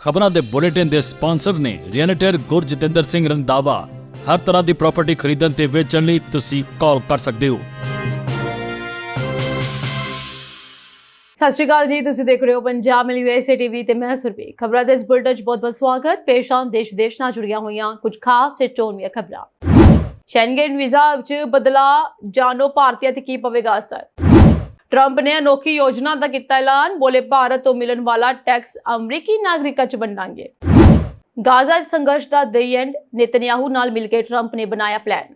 ਖਬਰਾਂ ਦੇ ਬੁਲੇਟਿਨ ਦੇ ਸਪਾਂਸਰ ਨੇ ਰੀਅਲਟਰ ਗੁਰਜਿੰਦਰ ਸਿੰਘ ਰੰਧਾਵਾ। ਹਰ ਤਰ੍ਹਾਂ ਦੀ ਪ੍ਰਾਪਰਟੀ ਖਰੀਦਣ ਤੇ ਵੇਚਣ ਲਈ ਤੁਸੀਂ ਕਾਲ ਕਰ ਸਕਦੇ ਹੋ। ਸਤਿ ਸ਼੍ਰੀ ਅਕਾਲ ਜੀ, ਤੁਸੀਂ ਦੇਖ ਰਹੇ ਹੋ ਪੰਜਾਬ ਮਿਲੀ USA ਟੀਵੀ ਤੇ ਮੈਂ ਸੁਰਭੀ। ਖਬਰਾਂ ਦੇ ਇਸ ਬੁਲੇਟਿਨ 'ਚ ਬਹੁਤ-ਬਹੁਤ ਸਵਾਗਤ। ਪੇਸ਼ ਆਨ ਦੇਸ਼ ਵਿਦੇਸ਼ ਨਾਲ ਜੁੜੀਆਂ ਹੋਈਆਂ ਕੁਝ ਖਾਸ ਤੇ ਟੋਨਵੀਆਂ ਖਬਰਾਂ। ਸ਼ੈਂਗਨ ਵੀਜ਼ਾ ਵਿੱਚ ਬਦਲਾਅ, ਜਾਣੋ ਭਾਰਤੀਆਂ ਤੇ ਕੀ ਪਵੇਗਾ ਅਸਰ। ट्रंप ने अनोखी योजना का किया ऐलान, बोले भारत तो मिलन वाला टैक्स अमरीकी नागरिकों च वंडांगे। गाजा संघर्ष का द एंड, नेतन्याहू नाल मिलकर ट्रंप ने बनाया प्लान।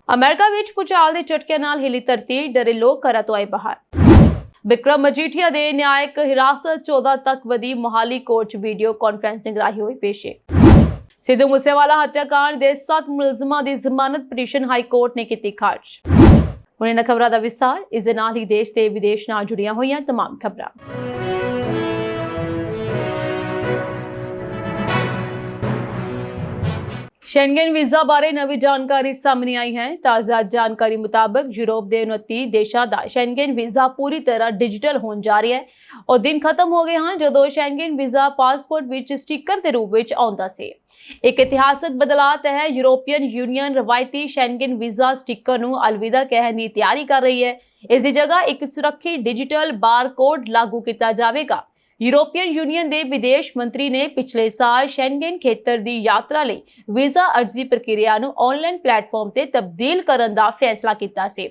अमेरिका विच भूचाल के झटके नाल हिली धरती, डरे लोग घरां तों आए बाहर। बिक्रम मजीठिया दे न्यायिक हिरासत 14 तक वधी, मोहाली कोर्ट च वीडियो कॉन्फ्रेंसिंग राही हुई पेशे। सिद्धू मूसेवाला हत्याकांड के 7 मुलजमां की जमानत पटीशन हाई कोर्ट ने की खारिज। ਹੁਣ ਇਹਨਾਂ ਖਬਰਾਂ ਦਾ ਵਿਸਥਾਰ। ਇਸ ਦੇ ਨਾਲ ਹੀ ਦੇਸ਼ ਤੇ ਵਿਦੇਸ਼ ਨਾਲ ਜੁੜੀਆਂ ਹੋਈਆਂ तमाम ਖਬਰਾਂ। शेंगन वीजा बारे नवी जानकारी सामने आई है। ताज़ा जानकारी मुताबिक यूरोप के 29 देशों का शेंगन वीजा पूरी तरह डिजिटल होने जा रही है और दिन खत्म हो गए हैं जदों शेंगन वीजा पासपोर्ट विच स्टिकर के रूप में आउंदा सी। एक इतिहासक बदलाव है। यूरोपीयन यूनियन रवायती शेंगन वीजा स्टिकर नूं अलविदा कहने की तैयारी कर रही है। इसकी जगह एक सुरक्षित डिजिटल बारकोड लागू किया जाएगा। यूरोपीयन यूनियन के विदेश मंत्री ने पिछले साल शेंगन खेतर की यात्रा लई वीजा अर्जी प्रक्रिया नूं ऑनलाइन प्लेटफॉर्म ते तब्दील करने का फैसला किया सी।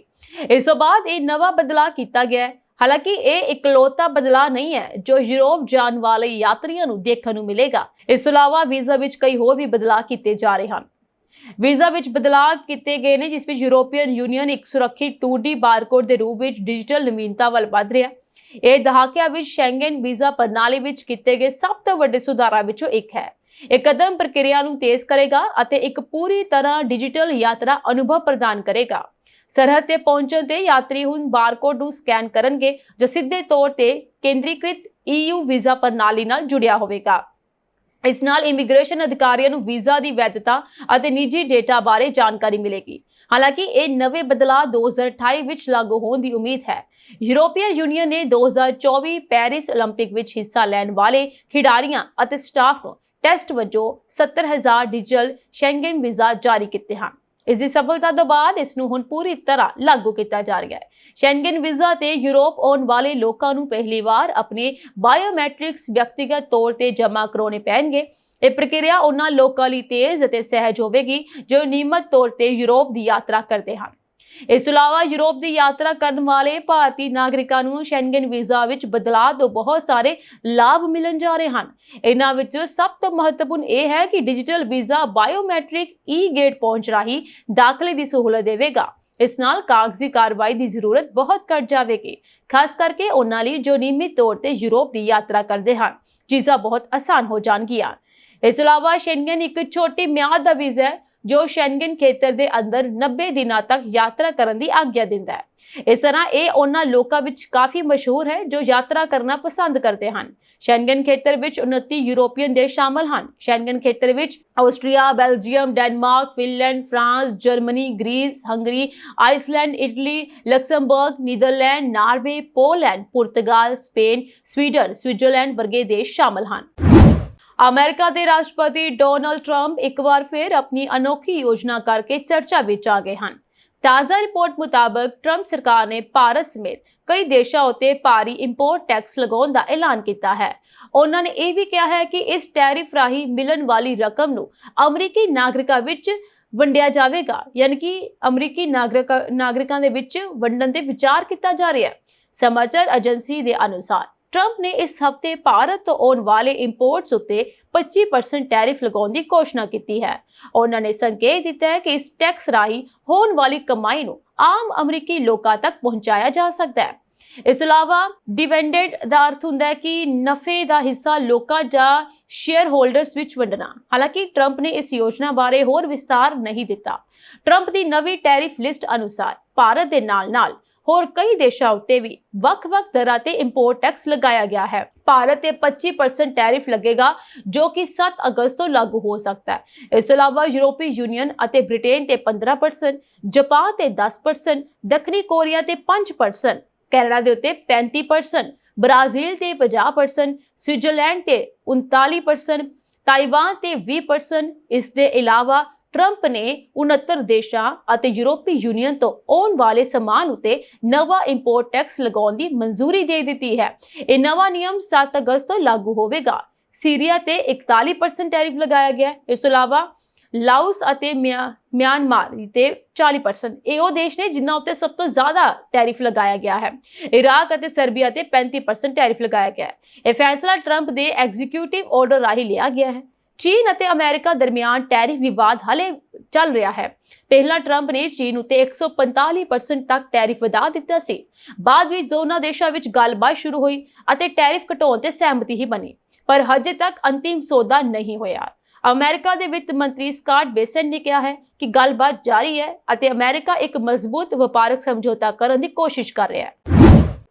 इस तो बाद यह नवा बदलाव किया गया है। हालांकि यह इकलौता बदलाव नहीं है जो यूरोप जाने वाले यात्रियों नूं देखने नूं मिलेगा। इस तो इलावा वीजा विच कई होर भी बदलाव किए जा रहे हैं। वीजा विच बदलाव किए गए ने जिस विच यूरोपीयन यूनियन एक सुरक्षित 2D बारकोड के रूप में डिजिटल नवीनता वाल वध रहा है। ਇਹ ਦਹਾਕਿਆਂ ਵਿੱਚ ਸ਼ੈਂਗਨ ਵੀਜ਼ਾ ਪ੍ਰਣਾਲੀ ਵਿੱਚ ਕੀਤੇ ਗਏ ਸਭ ਤੋਂ ਵੱਡੇ ਸੁਧਾਰਾਂ ਵਿੱਚੋਂ ਇੱਕ ਹੈ। ਇਹ ਕਦਮ ਪ੍ਰਕਿਰਿਆ ਨੂੰ ਤੇਜ਼ ਕਰੇਗਾ ਅਤੇ ਇੱਕ ਪੂਰੀ ਤਰ੍ਹਾਂ ਡਿਜੀਟਲ ਯਾਤਰਾ ਅਨੁਭਵ ਪ੍ਰਦਾਨ ਕਰੇਗਾ। ਸਰਹੱਦ ਤੇ ਪਹੁੰਚਣ ਤੇ ਯਾਤਰੀ ਹੁਣ ਬਾਰਕੋਡ ਨੂੰ ਸਕੈਨ ਕਰਨਗੇ ਜੋ ਸਿੱਧੇ ਤੌਰ ਤੇ ਕੇਂਦਰੀਕ੍ਰਿਤ EU ਵੀਜ਼ਾ ਪ੍ਰਣਾਲੀ ਨਾਲ ਜੁੜਿਆ ਹੋਵੇਗਾ। ਇਸ ਨਾਲ ਇਮੀਗ੍ਰੇਸ਼ਨ ਅਧਿਕਾਰੀਆਂ ਨੂੰ ਵੀਜ਼ਾ ਦੀ ਵੈਧਤਾ ਅਤੇ ਨਿੱਜੀ ਡੇਟਾ ਬਾਰੇ ਜਾਣਕਾਰੀ ਮਿਲੇਗੀ। ਹਾਲਾਂਕਿ ਇਹ ਨਵੇਂ ਬਦਲਾਅ 2028 ਵਿੱਚ ਲਾਗੂ ਹੋਣ ਦੀ ਉਮੀਦ ਹੈ। यूरोपीयन यूनियन ने 2024 पेरिस ओलंपिक विच हिस्सा लैण वाले खिडारियां ਅਤੇ स्टाफ ਨੂੰ ਟੈਸਟ ਵਜੋਂ 70,000 डिजिटल शेंगन वीजा जारी ਕੀਤੇ ਹਨ। ਇਸ ਦੀ ਸਫਲਤਾ ਤੋਂ ਬਾਅਦ ਇਸ ਨੂੰ ਹੁਣ ਪੂਰੀ ਤਰ੍ਹਾਂ ਲਾਗੂ ਕੀਤਾ ਜਾ ਰਿਹਾ ਹੈ। ਸ਼ੈਂਗਨ ਵੀਜ਼ਾ ਤੇ ਯੂਰਪ ਆਉਣ ਵਾਲੇ ਲੋਕਾਂ ਨੂੰ ਪਹਿਲੀ ਵਾਰ ਆਪਣੇ ਬਾਇਓਮੈਟ੍ਰਿਕਸ ਵਿਅਕਤੀਗਤ ਤੌਰ ਤੇ ਜਮ੍ਹਾਂ ਕਰਾਉਣੇ ਪੈਣਗੇ। ਇਹ ਪ੍ਰਕਿਰਿਆ ਉਹਨਾਂ ਲੋਕਾਂ ਲਈ ਤੇਜ਼ ਅਤੇ ਸਹਿਜ ਹੋਵੇਗੀ ਜੋ ਨਿਯਮਤ ਤੌਰ ਤੇ ਯੂਰਪ ਦੀ ਯਾਤਰਾ ਕਰਦੇ ਹਨ। ਇਸ ਤੋਂ ਇਲਾਵਾ ਯੂਰਪ ਦੀ ਯਾਤਰਾ ਕਰਨ ਵਾਲੇ ਭਾਰਤੀ ਨਾਗਰਿਕਾਂ ਨੂੰ ਸ਼ੈਂਗਨ ਵੀਜ਼ਾ ਵਿੱਚ ਬਦਲਾਅ ਤੋਂ ਬਹੁਤ ਸਾਰੇ ਲਾਭ ਮਿਲਣ ਜਾ ਰਹੇ ਹਨ। ਇਹਨਾਂ ਵਿੱਚ ਸਭ ਤੋਂ ਮਹੱਤਵਪੂਰਨ ਇਹ ਹੈ ਕਿ ਡਿਜੀਟਲ ਵੀਜ਼ਾ ਬਾਇਓਮੈਟ੍ਰਿਕ ਗੇਟ ਪਹੁੰਚ ਰਾਹੀਂ ਦਾਖਲੇ ਦੀ ਸਹੂਲਤ ਦੇਵੇਗਾ। ਇਸ ਨਾਲ ਕਾਗਜ਼ੀ ਕਾਰਵਾਈ ਦੀ ਜ਼ਰੂਰਤ ਬਹੁਤ ਘਟ ਜਾਵੇਗੀ, ਖਾਸ ਕਰਕੇ ਉਹਨਾਂ ਲਈ ਜੋ ਨਿਯਮਿਤ ਤੌਰ ਤੇ ਯੂਰਪ ਦੀ ਯਾਤਰਾ ਕਰਦੇ ਹਨ। ਚੀਜ਼ਾਂ ਬਹੁਤ ਆਸਾਨ ਹੋ ਜਾਣਗੀਆਂ। ਇਸ ਤੋਂ ਇਲਾਵਾ ਸ਼ੈਂਗਨ ਇੱਕ ਛੋਟੀ ਮਿਆਦ ਦਾ ਵੀਜ਼ਾ ਹੈ ਜੋ ਸ਼ੈਂਗਨ ਖੇਤਰ ਦੇ ਅੰਦਰ 90 ਦਿਨਾਂ ਤੱਕ ਯਾਤਰਾ ਕਰਨ ਦੀ ਆਗਿਆ ਦਿੰਦਾ ਹੈ। ਇਸ ਤਰ੍ਹਾਂ ਇਹ ਉਹਨਾਂ ਲੋਕਾਂ ਵਿੱਚ ਕਾਫੀ ਮਸ਼ਹੂਰ ਹੈ ਜੋ ਯਾਤਰਾ ਕਰਨਾ ਪਸੰਦ ਕਰਦੇ ਹਨ। ਸ਼ੈਂਗਨ ਖੇਤਰ ਵਿੱਚ 29 ਯੂਰੋਪੀਅਨ ਦੇਸ਼ ਸ਼ਾਮਲ ਹਨ। ਸ਼ੈਂਗਨ ਖੇਤਰ ਵਿੱਚ Austria, Belgium, Denmark, Finland, France, Germany, Greece, Hungary, Iceland, Italy, Luxembourg, Netherland, Norway, Poland, ਪੁਰਤਗਾਲ, ਸਪੇਨ, ਸਵੀਡਨ, ਸਵਿਟਜ਼ਰਲੈਂਡ ਵਰਗੇ ਦੇਸ਼ ਸ਼ਾਮਲ ਹਨ। अमेरिका के राष्ट्रपति डोनाल्ड ट्रंप एक बार फिर अपनी अनोखी योजना करके चर्चा विच आ गए हैं। ताज़ा रिपोर्ट मुताबिक ट्रंप सरकार ने भारत समेत कई देशों उत्ते भारी इंपोर्ट टैक्स लगाने का ऐलान किया है। उन्होंने यह भी कहा है कि इस टैरिफ राही मिलने वाली रकम नूं अमरीकी नागरिकों विच वंडिया जाएगा, यानी कि अमरीकी नागरिकों के विच वंडन ते विचार किया जा रहा है। समाचार एजेंसी के अनुसार ट्रंप ने इस हफ्ते भारत तो आने वाले इंपोर्ट्स उत्ते 25% टैरिफ लगाने की घोषणा की है। उन्होंने संकेत दिता है कि इस टैक्स राही होने वाली कमाई नूं आम अमरीकी लोगों तक पहुंचाया जा सकता है। इस अलावा डिविडेंड का अर्थ हुंदा है कि नफे का हिस्सा लोगों या शेयर होल्डर्स विच वंडना। हालांकि ट्रंप ने इस योजना बारे होर विस्तार नहीं दिता। ट्रंप की नवी टैरिफ लिस्ट अनुसार भारत के नाल होर कई देशों उत्ते भी वख-वख दरां ते इंपोर्ट टैक्स लगाया गया है। भारत ते 25% टैरिफ लगेगा जो कि 7 अगस्त तो लागू हो सकता है। इस अलावा यूरोपीय यूनियन अते ब्रिटेन ते 15%, जापान ते 10%, दक्षिणी कोरिया ते 5%, कनाडा दे उत्ते 35%, ਬ੍ਰਾਜ਼ੀਲ ਤੇ 50%, ਸਵਿਟਜ਼ਰਲੈਂਡ ਤੇ 39%, ਤਾਈਵਾਨ ਤੇ 20%। ਇਸ ਦੇ ਇਲਾਵਾ ਟਰੰਪ ਨੇ 69 ਦੇਸ਼ਾਂ ਅਤੇ ਯੂਰਪੀ ਯੂਨੀਅਨ ਤੋਂ ਆਉਣ ਵਾਲੇ ਸਮਾਨ ਉਤੇ ਨਵਾਂ ਇੰਪੋਰਟ ਟੈਕਸ ਲਗਾਉਣ ਦੀ ਮਨਜ਼ੂਰੀ ਦੇ ਦਿੱਤੀ ਹੈ। ਇਹ ਨਵਾਂ ਨਿਯਮ 7 ਅਗਸਤ ਤੋਂ ਲਾਗੂ ਹੋਵੇਗਾ। ਸੀਰੀਆ ਤੇ 41% ਟੈਰਿਫ ਲਗਾਇਆ ਗਿਆ। ਇਸ ਤੋਂ ਇਲਾਵਾ ਲਾਓਸ ਅਤੇ ਮਿਆਂਮਾਰ ਤੇ 40%। ਇਹ ਉਹ ਦੇਸ਼ ਨੇ ਜਿਨ੍ਹਾਂ ਉੱਤੇ ਸਭ ਤੋਂ ਜ਼ਿਆਦਾ ਟੈਰਿਫ ਲਗਾਇਆ ਗਿਆ ਹੈ। ਇਰਾਕ ਅਤੇ ਸਰਬੀਆ ਤੇ 35% ਟੈਰਿਫ ਲਗਾਇਆ ਗਿਆ ਹੈ। ਇਹ ਫੈਸਲਾ ਟਰੰਪ ਦੇ ਐਗਜ਼ੀਕਿਊਟਿਵ ਆਰਡਰ ਰਾਹੀਂ ਲਿਆ ਗਿਆ ਹੈ। ਚੀਨ ਅਤੇ ਅਮਰੀਕਾ ਦਰਮਿਆਨ ਟੈਰਿਫ ਵਿਵਾਦ ਹਾਲੇ ਚੱਲ ਰਿਹਾ ਹੈ। ਪਹਿਲਾਂ ਟਰੰਪ ਨੇ ਚੀਨ ਉਤੇ 145% ਤੱਕ ਟੈਰਿਫ ਵਧਾ ਦਿੱਤਾ ਸੀ। ਬਾਅਦ ਵਿੱਚ ਦੋਨਾਂ ਦੇਸ਼ਾਂ ਵਿੱਚ ਗੱਲਬਾਤ ਸ਼ੁਰੂ ਹੋਈ ਅਤੇ ਟੈਰਿਫ ਘਟਾਉਣ ਤੇ ਸਹਿਮਤੀ ਹੀ ਬਣੀ, ਪਰ ਹਜੇ ਤੱਕ ਅੰਤਿਮ ਸੌਦਾ ਨਹੀਂ ਹੋਇਆ। ਅਮਰੀਕਾ ਦੇ ਵਿੱਤ ਮੰਤਰੀ ਸਕਾਟ ਬੇਸੈਂਟ ਨੇ ਕਿਹਾ ਹੈ ਕਿ ਗੱਲਬਾਤ ਜਾਰੀ ਹੈ ਅਤੇ ਅਮਰੀਕਾ ਇੱਕ ਮਜ਼ਬੂਤ ਵਪਾਰਕ ਸਮਝੌਤਾ ਕਰਨ ਦੀ ਕੋਸ਼ਿਸ਼ ਕਰ ਰਿਹਾ ਹੈ।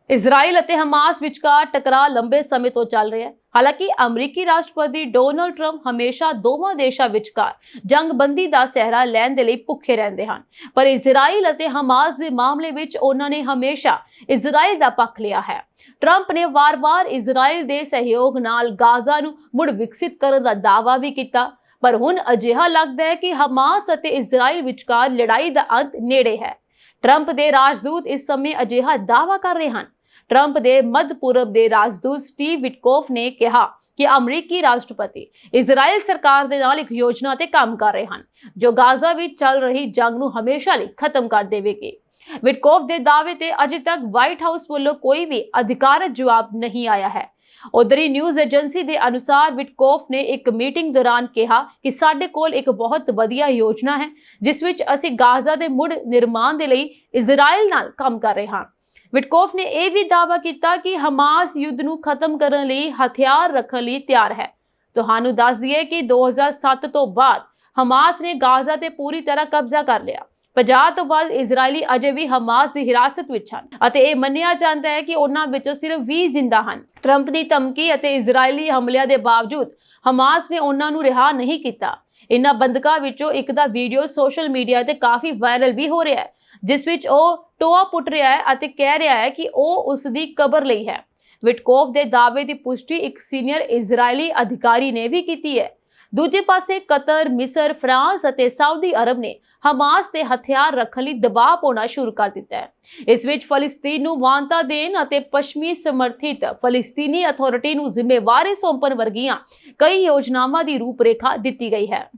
ਇਜ਼ਰਾਈਲ ਅਤੇ ਹਮਾਸ ਵਿਚਕਾਰ ਟਕਰਾਅ ਲੰਬੇ ਸਮੇਂ ਤੋਂ ਚੱਲ ਰਿਹਾ ਹੈ। ਹਾਲਾਂਕਿ ਅਮਰੀਕੀ ਰਾਸ਼ਟਰਪਤੀ ਡੋਨਾਲਡ ਟਰੰਪ ਹਮੇਸ਼ਾ ਦੋਵਾਂ ਦੇਸ਼ਾਂ ਵਿਚਕਾਰ ਜੰਗਬੰਦੀ ਦਾ ਸਹਾਰਾ ਲੈਣ ਦੇ ਲਈ ਭੁੱਖੇ ਰਹਿੰਦੇ ਹਨ, ਪਰ ਇਜ਼ਰਾਈਲ ਅਤੇ ਹਮਾਸ ਦੇ ਮਾਮਲੇ ਵਿੱਚ ਉਹਨਾਂ ਨੇ ਹਮੇਸ਼ਾ ਇਜ਼ਰਾਈਲ ਦਾ ਪੱਖ ਲਿਆ ਹੈ। ਟਰੰਪ ਨੇ ਵਾਰ-ਵਾਰ ਇਜ਼ਰਾਈਲ ਦੇ ਸਹਿਯੋਗ ਨਾਲ ਗਾਜ਼ਾ ਨੂੰ ਮੁੜ ਵਿਕਸਿਤ ਕਰਨ ਦਾ ਦਾਅਵਾ ਵੀ ਕੀਤਾ, ਪਰ ਹੁਣ ਅਜਿਹਾ ਲੱਗਦਾ ਹੈ ਕਿ ਹਮਾਸ ਅਤੇ ਇਜ਼ਰਾਈਲ ਵਿਚਕਾਰ ਲੜਾਈ ਦਾ ਅੰਤ ਨੇੜੇ ਹੈ। ਟਰੰਪ ਦੇ ਰਾਜਦੂਤ ਇਸ ਸਮੇਂ ਅਜਿਹਾ ਦਾਅਵਾ ਕਰ ਰਹੇ ਹਨ। ਟਰੰਪ ਦੇ ਮੱਧ ਪੂਰਬ ਦੇ ਰਾਜਦੂਤ ਸਟੀਵ ਵਿਟਕੋਫ ਨੇ ਕਿਹਾ ਕਿ ਅਮਰੀਕੀ ਰਾਸ਼ਟਰਪਤੀ ਇਜ਼ਰਾਈਲ ਸਰਕਾਰ ਦੇ ਨਾਲ ਇੱਕ ਯੋਜਨਾ ਤੇ ਕੰਮ ਕਰ ਰਹੇ ਹਨ ਜੋ ਗਾਜ਼ਾ ਵਿੱਚ ਚੱਲ ਰਹੀ ਜੰਗ ਨੂੰ ਹਮੇਸ਼ਾ ਲਈ ਖਤਮ ਕਰ ਦੇਵੇਗੀ। ਵਿਟਕੋਫ ਦੇ ਦਾਅਵੇ ਤੇ ਅਜੇ ਤੱਕ ਵਾਈਟ ਹਾਊਸ ਵੱਲੋਂ ਕੋਈ ਵੀ ਅਧਿਕਾਰਤ ਜਵਾਬ ਨਹੀਂ ਆਇਆ ਹੈ। ਉਧਰੀ ਨਿਊਜ਼ ਏਜੰਸੀ ਦੇ ਅਨੁਸਾਰ ਵਿਟਕੋਫ ਨੇ ਇੱਕ ਮੀਟਿੰਗ ਦੌਰਾਨ ਕਿਹਾ ਕਿ ਸਾਡੇ ਕੋਲ ਇੱਕ ਬਹੁਤ ਵਧੀਆ ਯੋਜਨਾ ਹੈ ਜਿਸ ਵਿੱਚ ਅਸੀਂ ਗਾਜ਼ਾ ਦੇ ਮੁੜ ਨਿਰਮਾਣ ਦੇ ਲਈ ਇਜ਼ਰਾਈਲ ਨਾਲ ਕੰਮ ਕਰ ਰਹੇ ਹਾਂ। ਵਿਟਕੋਫ ਨੇ ਇਹ ਵੀ ਦਾਅਵਾ ਕੀਤਾ ਕਿ ਹਮਾਸ ਯੁੱਧ ਨੂੰ ਖਤਮ ਕਰਨ ਲਈ ਹਥਿਆਰ ਰੱਖਣ ਲਈ ਤਿਆਰ ਹੈ। ਤੁਹਾਨੂੰ ਦੱਸ ਦਈਏ ਕਿ 2007 ਤੋਂ ਬਾਅਦ ਹਮਾਸ ਨੇ ਗਾਜ਼ਾ ਤੇ ਪੂਰੀ ਤਰ੍ਹਾਂ ਕਬਜ਼ਾ ਕਰ ਲਿਆ। 50 ਤੋਂ ਵੱਧ ਇਜ਼ਰਾਈਲੀ ਅਜੇ ਵੀ ਹਮਾਸ ਦੀ ਹਿਰਾਸਤ ਵਿੱਚ ਹਨ ਅਤੇ ਇਹ ਮੰਨਿਆ ਜਾਂਦਾ ਹੈ ਕਿ ਉਹਨਾਂ ਵਿੱਚੋਂ ਸਿਰਫ 20 ਜ਼ਿੰਦਾ ਹਨ। ਟਰੰਪ ਦੀ ਧਮਕੀ ਅਤੇ ਇਜ਼ਰਾਈਲੀ ਹਮਲਿਆਂ ਦੇ ਬਾਵਜੂਦ ਹਮਾਸ ਨੇ ਉਹਨਾਂ ਨੂੰ ਰਿਹਾ ਨਹੀਂ ਕੀਤਾ। ਇਨ੍ਹਾਂ ਬੰਦਕਾਂ ਵਿੱਚੋਂ ਇੱਕ ਦਾ ਵੀਡੀਓ ਸੋਸ਼ਲ ਮੀਡੀਆ ਤੇ ਕਾਫੀ ਵਾਇਰਲ ਵੀ ਹੋ ਰਿਹਾ ਹੈ, ਜਿਸ ਵਿੱਚ ਉਹ ਟੋਆ ਪੁੱਟ ਰਿਹਾ ਹੈ ਅਤੇ ਕਹਿ ਰਿਹਾ ਹੈ ਕਿ ਉਹ ਉਸ ਦੀ ਕਬਰ ਲਈ ਹੈ। ਵਿਟਕੋਫ ਦੇ ਦਾਅਵੇ ਦੀ ਪੁਸ਼ਟੀ ਇੱਕ ਸੀਨੀਅਰ ਇਜ਼ਰਾਈਲੀ ਅਧਿਕਾਰੀ ਨੇ ਵੀ ਕੀਤੀ ਹੈ। ਦੂਜੇ ਪਾਸੇ ਕਤਰ, ਮਿਸਰ, ਫਰਾਂਸ ਅਤੇ ਸਾਊਦੀ ਅਰਬ ਨੇ ਹਮਾਸ ਤੇ ਹਥਿਆਰ ਰੱਖਣ ਲਈ ਦਬਾਅ ਪਾਉਣਾ ਸ਼ੁਰੂ ਕਰ ਦਿੱਤਾ ਹੈ। ਇਸ ਵਿੱਚ ਫਲਸਤੀਨ ਨੂੰ ਮਾਨਤਾ ਦੇਣ ਅਤੇ ਪੱਛਮੀ ਸਮਰਥਿਤ ਫਲਸਤੀਨੀ ਅਥਾਰਟੀ ਨੂੰ ਜ਼ਿੰਮੇਵਾਰੀ ਸੌਂਪਣ ਵਰਗੀਆਂ ਕਈ ਯੋਜਨਾਵਾਂ ਦੀ ਰੂਪਰੇਖਾ ਦਿੱਤੀ ਗਈ ਹੈ।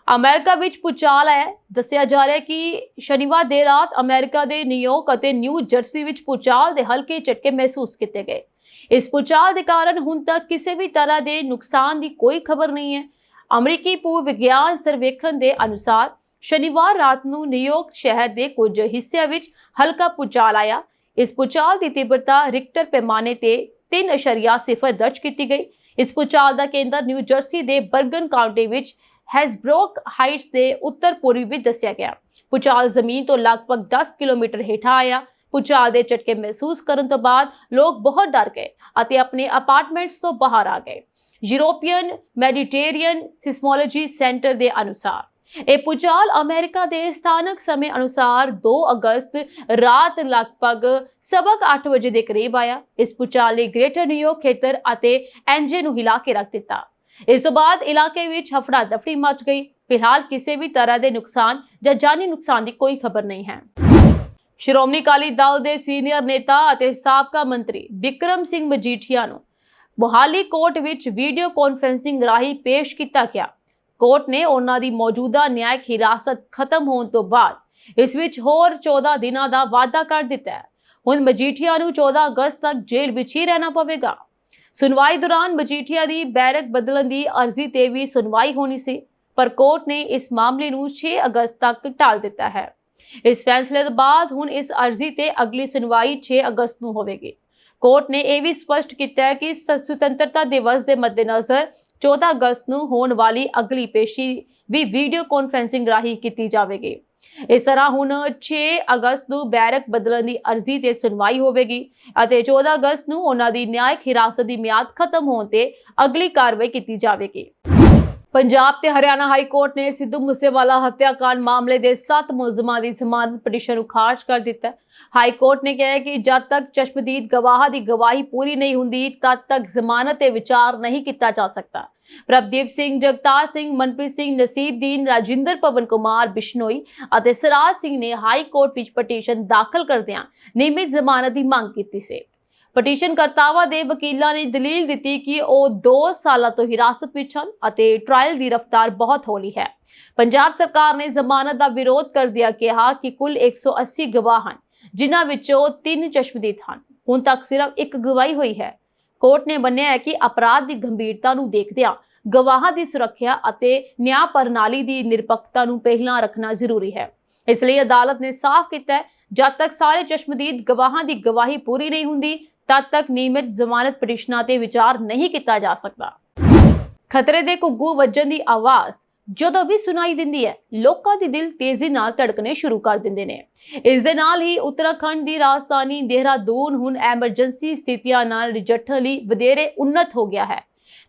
ਅਮਰੀਕਾ ਵਿੱਚ ਭੂਚਾਲ ਆਇਆ। ਦੱਸਿਆ ਜਾ ਰਿਹਾ ਹੈ ਕਿ ਸ਼ਨੀਵਾਰ ਦੇਰ ਰਾਤ ਅਮਰੀਕਾ ਦੇ ਨਿਊਯਾਰਕ ਅਤੇ ਨਿਊ ਜਰਸੀ ਵਿੱਚ ਭੂਚਾਲ ਦੇ ਹਲਕੇ ਝਟਕੇ ਮਹਿਸੂਸ ਕੀਤੇ ਗਏ। ਇਸ ਭੂਚਾਲ ਦੇ ਕਾਰਨ ਹੁਣ ਤੱਕ ਕਿਸੇ ਵੀ ਤਰ੍ਹਾਂ ਦੇ ਨੁਕਸਾਨ ਦੀ ਕੋਈ ਖਬਰ ਨਹੀਂ ਹੈ। ਅਮਰੀਕੀ ਭੂ ਵਿਗਿਆਨ ਸਰਵੇਖਣ ਦੇ ਅਨੁਸਾਰ ਸ਼ਨੀਵਾਰ ਰਾਤ ਨੂੰ ਨਿਊਯਾਰਕ ਸ਼ਹਿਰ ਦੇ ਕੁਝ ਹਿੱਸਿਆਂ ਵਿੱਚ ਹਲਕਾ ਭੂਚਾਲ ਆਇਆ। ਇਸ ਭੂਚਾਲ ਦੀ ਤੀਬਰਤਾ ਰਿਕਟਰ ਪੈਮਾਨੇ ਤੇ 3.0 ਦਰਜ ਕੀਤੀ ਗਈ। ਇਸ ਭੂਚਾਲ ਦਾ ਕੇਂਦਰ ਨਿਊ ਜਰਸੀ ਦੇ ਬਰਗਨ ਕਾਉਂਟੀ ਵਿੱਚ ਹੈਸਬਰੋਕ ਹਾਈਟਸ ਦੇ ਉੱਤਰ ਪੂਰਬੀ ਵਿੱਚ ਦੱਸਿਆ ਗਿਆ। ਭੂਚਾਲ ਜ਼ਮੀਨ ਤੋਂ ਲਗਭਗ 10 ਕਿਲੋਮੀਟਰ ਹੇਠਾਂ ਆਇਆ। ਭੂਚਾਲ ਦੇ ਝਟਕੇ ਮਹਿਸੂਸ ਕਰਨ ਤੋਂ ਬਾਅਦ ਲੋਕ ਬਹੁਤ ਡਰ ਗਏ ਅਤੇ ਆਪਣੇ ਅਪਾਰਟਮੈਂਟਸ ਤੋਂ ਬਾਹਰ ਆ ਗਏ। ਯੂਰੋਪੀਅਨ ਮੈਡੀਟੇਰੀਅਨ ਸਿਸਮੋਲੋਜੀ ਸੈਂਟਰ ਦੇ ਅਨੁਸਾਰ ਇਹ ਭੂਚਾਲ ਅਮਰੀਕਾ ਦੇ ਸਥਾਨਕ ਸਮੇਂ ਅਨੁਸਾਰ 2 ਅਗਸਤ ਰਾਤ ਲਗਭਗ 8:15 ਵਜੇ ਦੇ ਕਰੀਬ ਆਇਆ। ਇਸ ਭੂਚਾਲ ਨੇ ਗ੍ਰੇਟਰ ਨਿਊਯਾਰਕ ਖੇਤਰ ਅਤੇ ਐਨਜੇ ਨੂੰ ਹਿਲਾ ਕੇ ਰੱਖ ਦਿੱਤਾ। ਇਸ ਤੋਂ ਬਾਅਦ ਇਲਾਕੇ ਵਿੱਚ ਹਫੜਾ ਦਫੜੀ ਮਚ ਗਈ। ਫਿਲਹਾਲ ਕਿਸੇ ਵੀ ਤਰ੍ਹਾਂ ਦੇ ਨੁਕਸਾਨ ਜਾਂ ਜਾਨੀ ਨੁਕਸਾਨ ਦੀ ਕੋਈ ਖਬਰ ਨਹੀਂ ਹੈ। ਸ਼੍ਰੋਮਣੀ ਅਕਾਲੀ ਦਲ ਦੇ ਸੀਨੀਅਰ ਨੇਤਾ ਅਤੇ ਸਾਬਕਾ ਮੰਤਰੀ ਬਿਕਰਮ ਸਿੰਘ ਮਜੀਠੀਆ ਨੂੰ ਮੁਹਾਲੀ ਕੋਰਟ ਵਿੱਚ ਵੀਡੀਓ ਕਾਨਫਰੰਸਿੰਗ ਰਾਹੀਂ ਪੇਸ਼ ਕੀਤਾ ਗਿਆ। ਕੋਰਟ ਨੇ ਉਹਨਾਂ ਦੀ ਮੌਜੂਦਾ ਨਿਆਇਕ ਹਿਰਾਸਤ ਖਤਮ ਹੋਣ ਤੋਂ ਬਾਅਦ ਇਸ ਵਿੱਚ ਹੋਰ 14 ਦਿਨਾਂ ਦਾ ਵਾਅਦਾ ਕਰ ਦਿੱਤਾ ਹੈ। ਹੁਣ ਮਜੀਠੀਆ ਨੂੰ 14 ਅਗਸਤ ਤੱਕ ਜੇਲ੍ਹ ਵਿੱਚ ਹੀ ਰਹਿਣਾ ਪਵੇਗਾ। ਸੁਣਵਾਈ ਦੌਰਾਨ ਮਜੀਠੀਆ ਦੀ ਬੈਰਕ ਬਦਲਣ ਦੀ ਅਰਜ਼ੀ ਤੇ ਵੀ ਸੁਣਵਾਈ ਹੋਣੀ ਸੀ, ਪਰ ਕੋਰਟ ਨੇ ਇਸ ਮਾਮਲੇ ਨੂੰ 6 ਅਗਸਤ ਤੱਕ ਟਾਲ ਦਿੱਤਾ ਹੈ। ਇਸ ਫੈਸਲੇ ਤੋਂ ਬਾਅਦ ਹੁਣ ਇਸ ਅਰਜ਼ੀ ਤੇ ਅਗਲੀ ਸੁਣਵਾਈ 6 ਅਗਸਤ ਨੂੰ ਹੋਵੇਗੀ। ਕੋਰਟ ਨੇ ਇਹ ਵੀ ਸਪਸ਼ਟ ਕੀਤਾ ਹੈ ਕਿ ਸੁਤੰਤਰਤਾ ਦਿਵਸ ਦੇ ਮੱਦੇਨਜ਼ਰ 14 ਅਗਸਤ ਨੂੰ ਹੋਣ ਵਾਲੀ ਅਗਲੀ ਪੇਸ਼ੀ ਵੀ ਵੀਡੀਓ ਕਾਨਫਰੰਸਿੰਗ ਰਾਹੀਂ ਕੀਤੀ ਜਾਵੇਗੀ। ਇਸ ਤਰ੍ਹਾਂ ਹੁਣ 6 ਅਗਸਤ ਨੂੰ ਬੈਰਕ ਬਦਲਣ ਦੀ ਅਰਜ਼ੀ ਤੇ ਸੁਣਵਾਈ ਹੋਵੇਗੀ ਅਤੇ 14 ਅਗਸਤ ਨੂੰ ਉਹਨਾਂ ਦੀ ਨਿਆਇਕ ਹਿਰਾਸਤ ਦੀ ਮਿਆਦ ਖਤਮ ਹੋਣ ਤੇ ਅਗਲੀ ਕਾਰਵਾਈ ਕੀਤੀ ਜਾਵੇਗੀ। ਪੰਜਾਬ ਤੇ ਹਰਿਆਣਾ ਹਾਈ ਕੋਰਟ ਨੇ ਸਿੱਧੂ ਮੂਸੇਵਾਲਾ ਹੱਤਿਆਕਾਂਡ ਮਾਮਲੇ ਦੇ 7 ਮੁਲਜ਼ਮਾਂ ਦੀ ਜ਼ਮਾਨਤ ਪਟੀਸ਼ਨ ਨੂੰ ਖਾਰਜ ਕਰ ਦਿੱਤਾ ਹੈ। ਹਾਈ ਕੋਰਟ ਨੇ ਕਿਹਾ ਹੈ ਕਿ ਜਦ ਤੱਕ ਚਸ਼ਮਦੀਦ ਗਵਾਹਾਂ ਦੀ ਗਵਾਹੀ ਪੂਰੀ ਨਹੀਂ ਹੁੰਦੀ ਤਦ ਤੱਕ ਜ਼ਮਾਨਤ ਤੇ ਵਿਚਾਰ ਨਹੀਂ ਕੀਤਾ ਜਾ ਸਕਦਾ। ਪ੍ਰਭਦੀਪ ਸਿੰਘ, ਜਗਤਾਰ ਸਿੰਘ, ਮਨਪ੍ਰੀਤ ਸਿੰਘ, ਨਸੀਬਦੀਨ, ਰਾਜਿੰਦਰ ਪਵਨ ਕੁਮਾਰ ਬਿਸ਼ਨੋਈ ਅਤੇ ਸਰਾਜ ਸਿੰਘ ਨੇ ਹਾਈ ਕੋਰਟ ਵਿੱਚ ਪਟੀਸ਼ਨ ਦਾਖਲ ਕਰਦਿਆਂ ਨਿਯਮਿਤ ਜ਼ਮਾਨਤ ਦੀ ਮੰਗ ਕੀਤੀ ਸੀ। ਪਟੀਸ਼ਨ ਕਰਤਾਵਾਂ ਦੇ ਵਕੀਲਾਂ ਨੇ ਦਲੀਲ ਦਿੱਤੀ ਕਿ ਉਹ 2 ਸਾਲਾਂ ਤੋਂ ਹਿਰਾਸਤ ਵਿੱਚ ਹਨ ਅਤੇ ਟ੍ਰਾਇਲ ਦੀ ਰਫ਼ਤਾਰ ਬਹੁਤ ਹੌਲੀ ਹੈ। ਪੰਜਾਬ ਸਰਕਾਰ ਨੇ ਜ਼ਮਾਨਤ ਦਾ ਵਿਰੋਧ ਕਰਦਿਆਂ ਕਿਹਾ ਕਿ ਕੁੱਲ 180 ਗਵਾਹ ਹਨ, ਜਿਨ੍ਹਾਂ ਵਿੱਚੋਂ 3 ਚਸ਼ਮਦੀਦ ਹਨ। ਹੁਣ ਤੱਕ ਸਿਰਫ 1 ਗਵਾਹੀ ਹੋਈ ਹੈ। ਕੋਰਟ ਨੇ ਮੰਨਿਆ ਹੈ ਕਿ ਅਪਰਾਧ ਦੀ ਗੰਭੀਰਤਾ ਨੂੰ ਦੇਖਦਿਆਂ ਗਵਾਹਾਂ ਦੀ ਸੁਰੱਖਿਆ ਅਤੇ ਨਿਆਂ ਪ੍ਰਣਾਲੀ ਦੀ ਨਿਰਪੱਖਤਾ ਨੂੰ ਪਹਿਲਾਂ ਰੱਖਣਾ ਜ਼ਰੂਰੀ ਹੈ। ਇਸ ਲਈ ਅਦਾਲਤ ਨੇ ਸਾਫ਼ ਕੀਤਾ ਹੈ, ਜਦ ਤੱਕ ਸਾਰੇ ਚਸ਼ਮਦੀਦ ਗਵਾਹਾਂ ਦੀ ਗਵਾਹੀ ਪੂਰੀ ਨਹੀਂ ਹੁੰਦੀ ਤਦ ਤੱਕ ਨਿਯਮਿਤ ਜ਼ਮਾਨਤ ਪਟੀਸ਼ਨਾਂ ਤੇ ਵਿਚਾਰ ਨਹੀਂ ਕੀਤਾ ਜਾ ਸਕਦਾ। ਖਤਰੇ ਦੇ ਘੁੱਗੂ ਵੱਜਣ ਦੀ ਆਵਾਜ਼ ਜਦੋਂ ਵੀ ਸੁਣਾਈ ਦਿੰਦੀ ਹੈ, ਲੋਕਾਂ ਦੇ ਦਿਲ ਤੇਜ਼ੀ ਨਾਲ ਧੜਕਣੇ ਸ਼ੁਰੂ ਕਰ ਦਿੰਦੇ ਨੇ। ਇਸ ਦੇ ਨਾਲ ਹੀ ਉੱਤਰਾਖੰਡ ਦੀ ਰਾਜਧਾਨੀ ਦੇਹਰਾਦੂਨ ਹੁਣ ਐਮਰਜੈਂਸੀ ਸਥਿਤੀਆਂ ਨਾਲ ਨਜਿੱਠਣ ਲਈ ਵਧੇਰੇ ਉન્નਤ ਹੋ ਗਿਆ ਹੈ।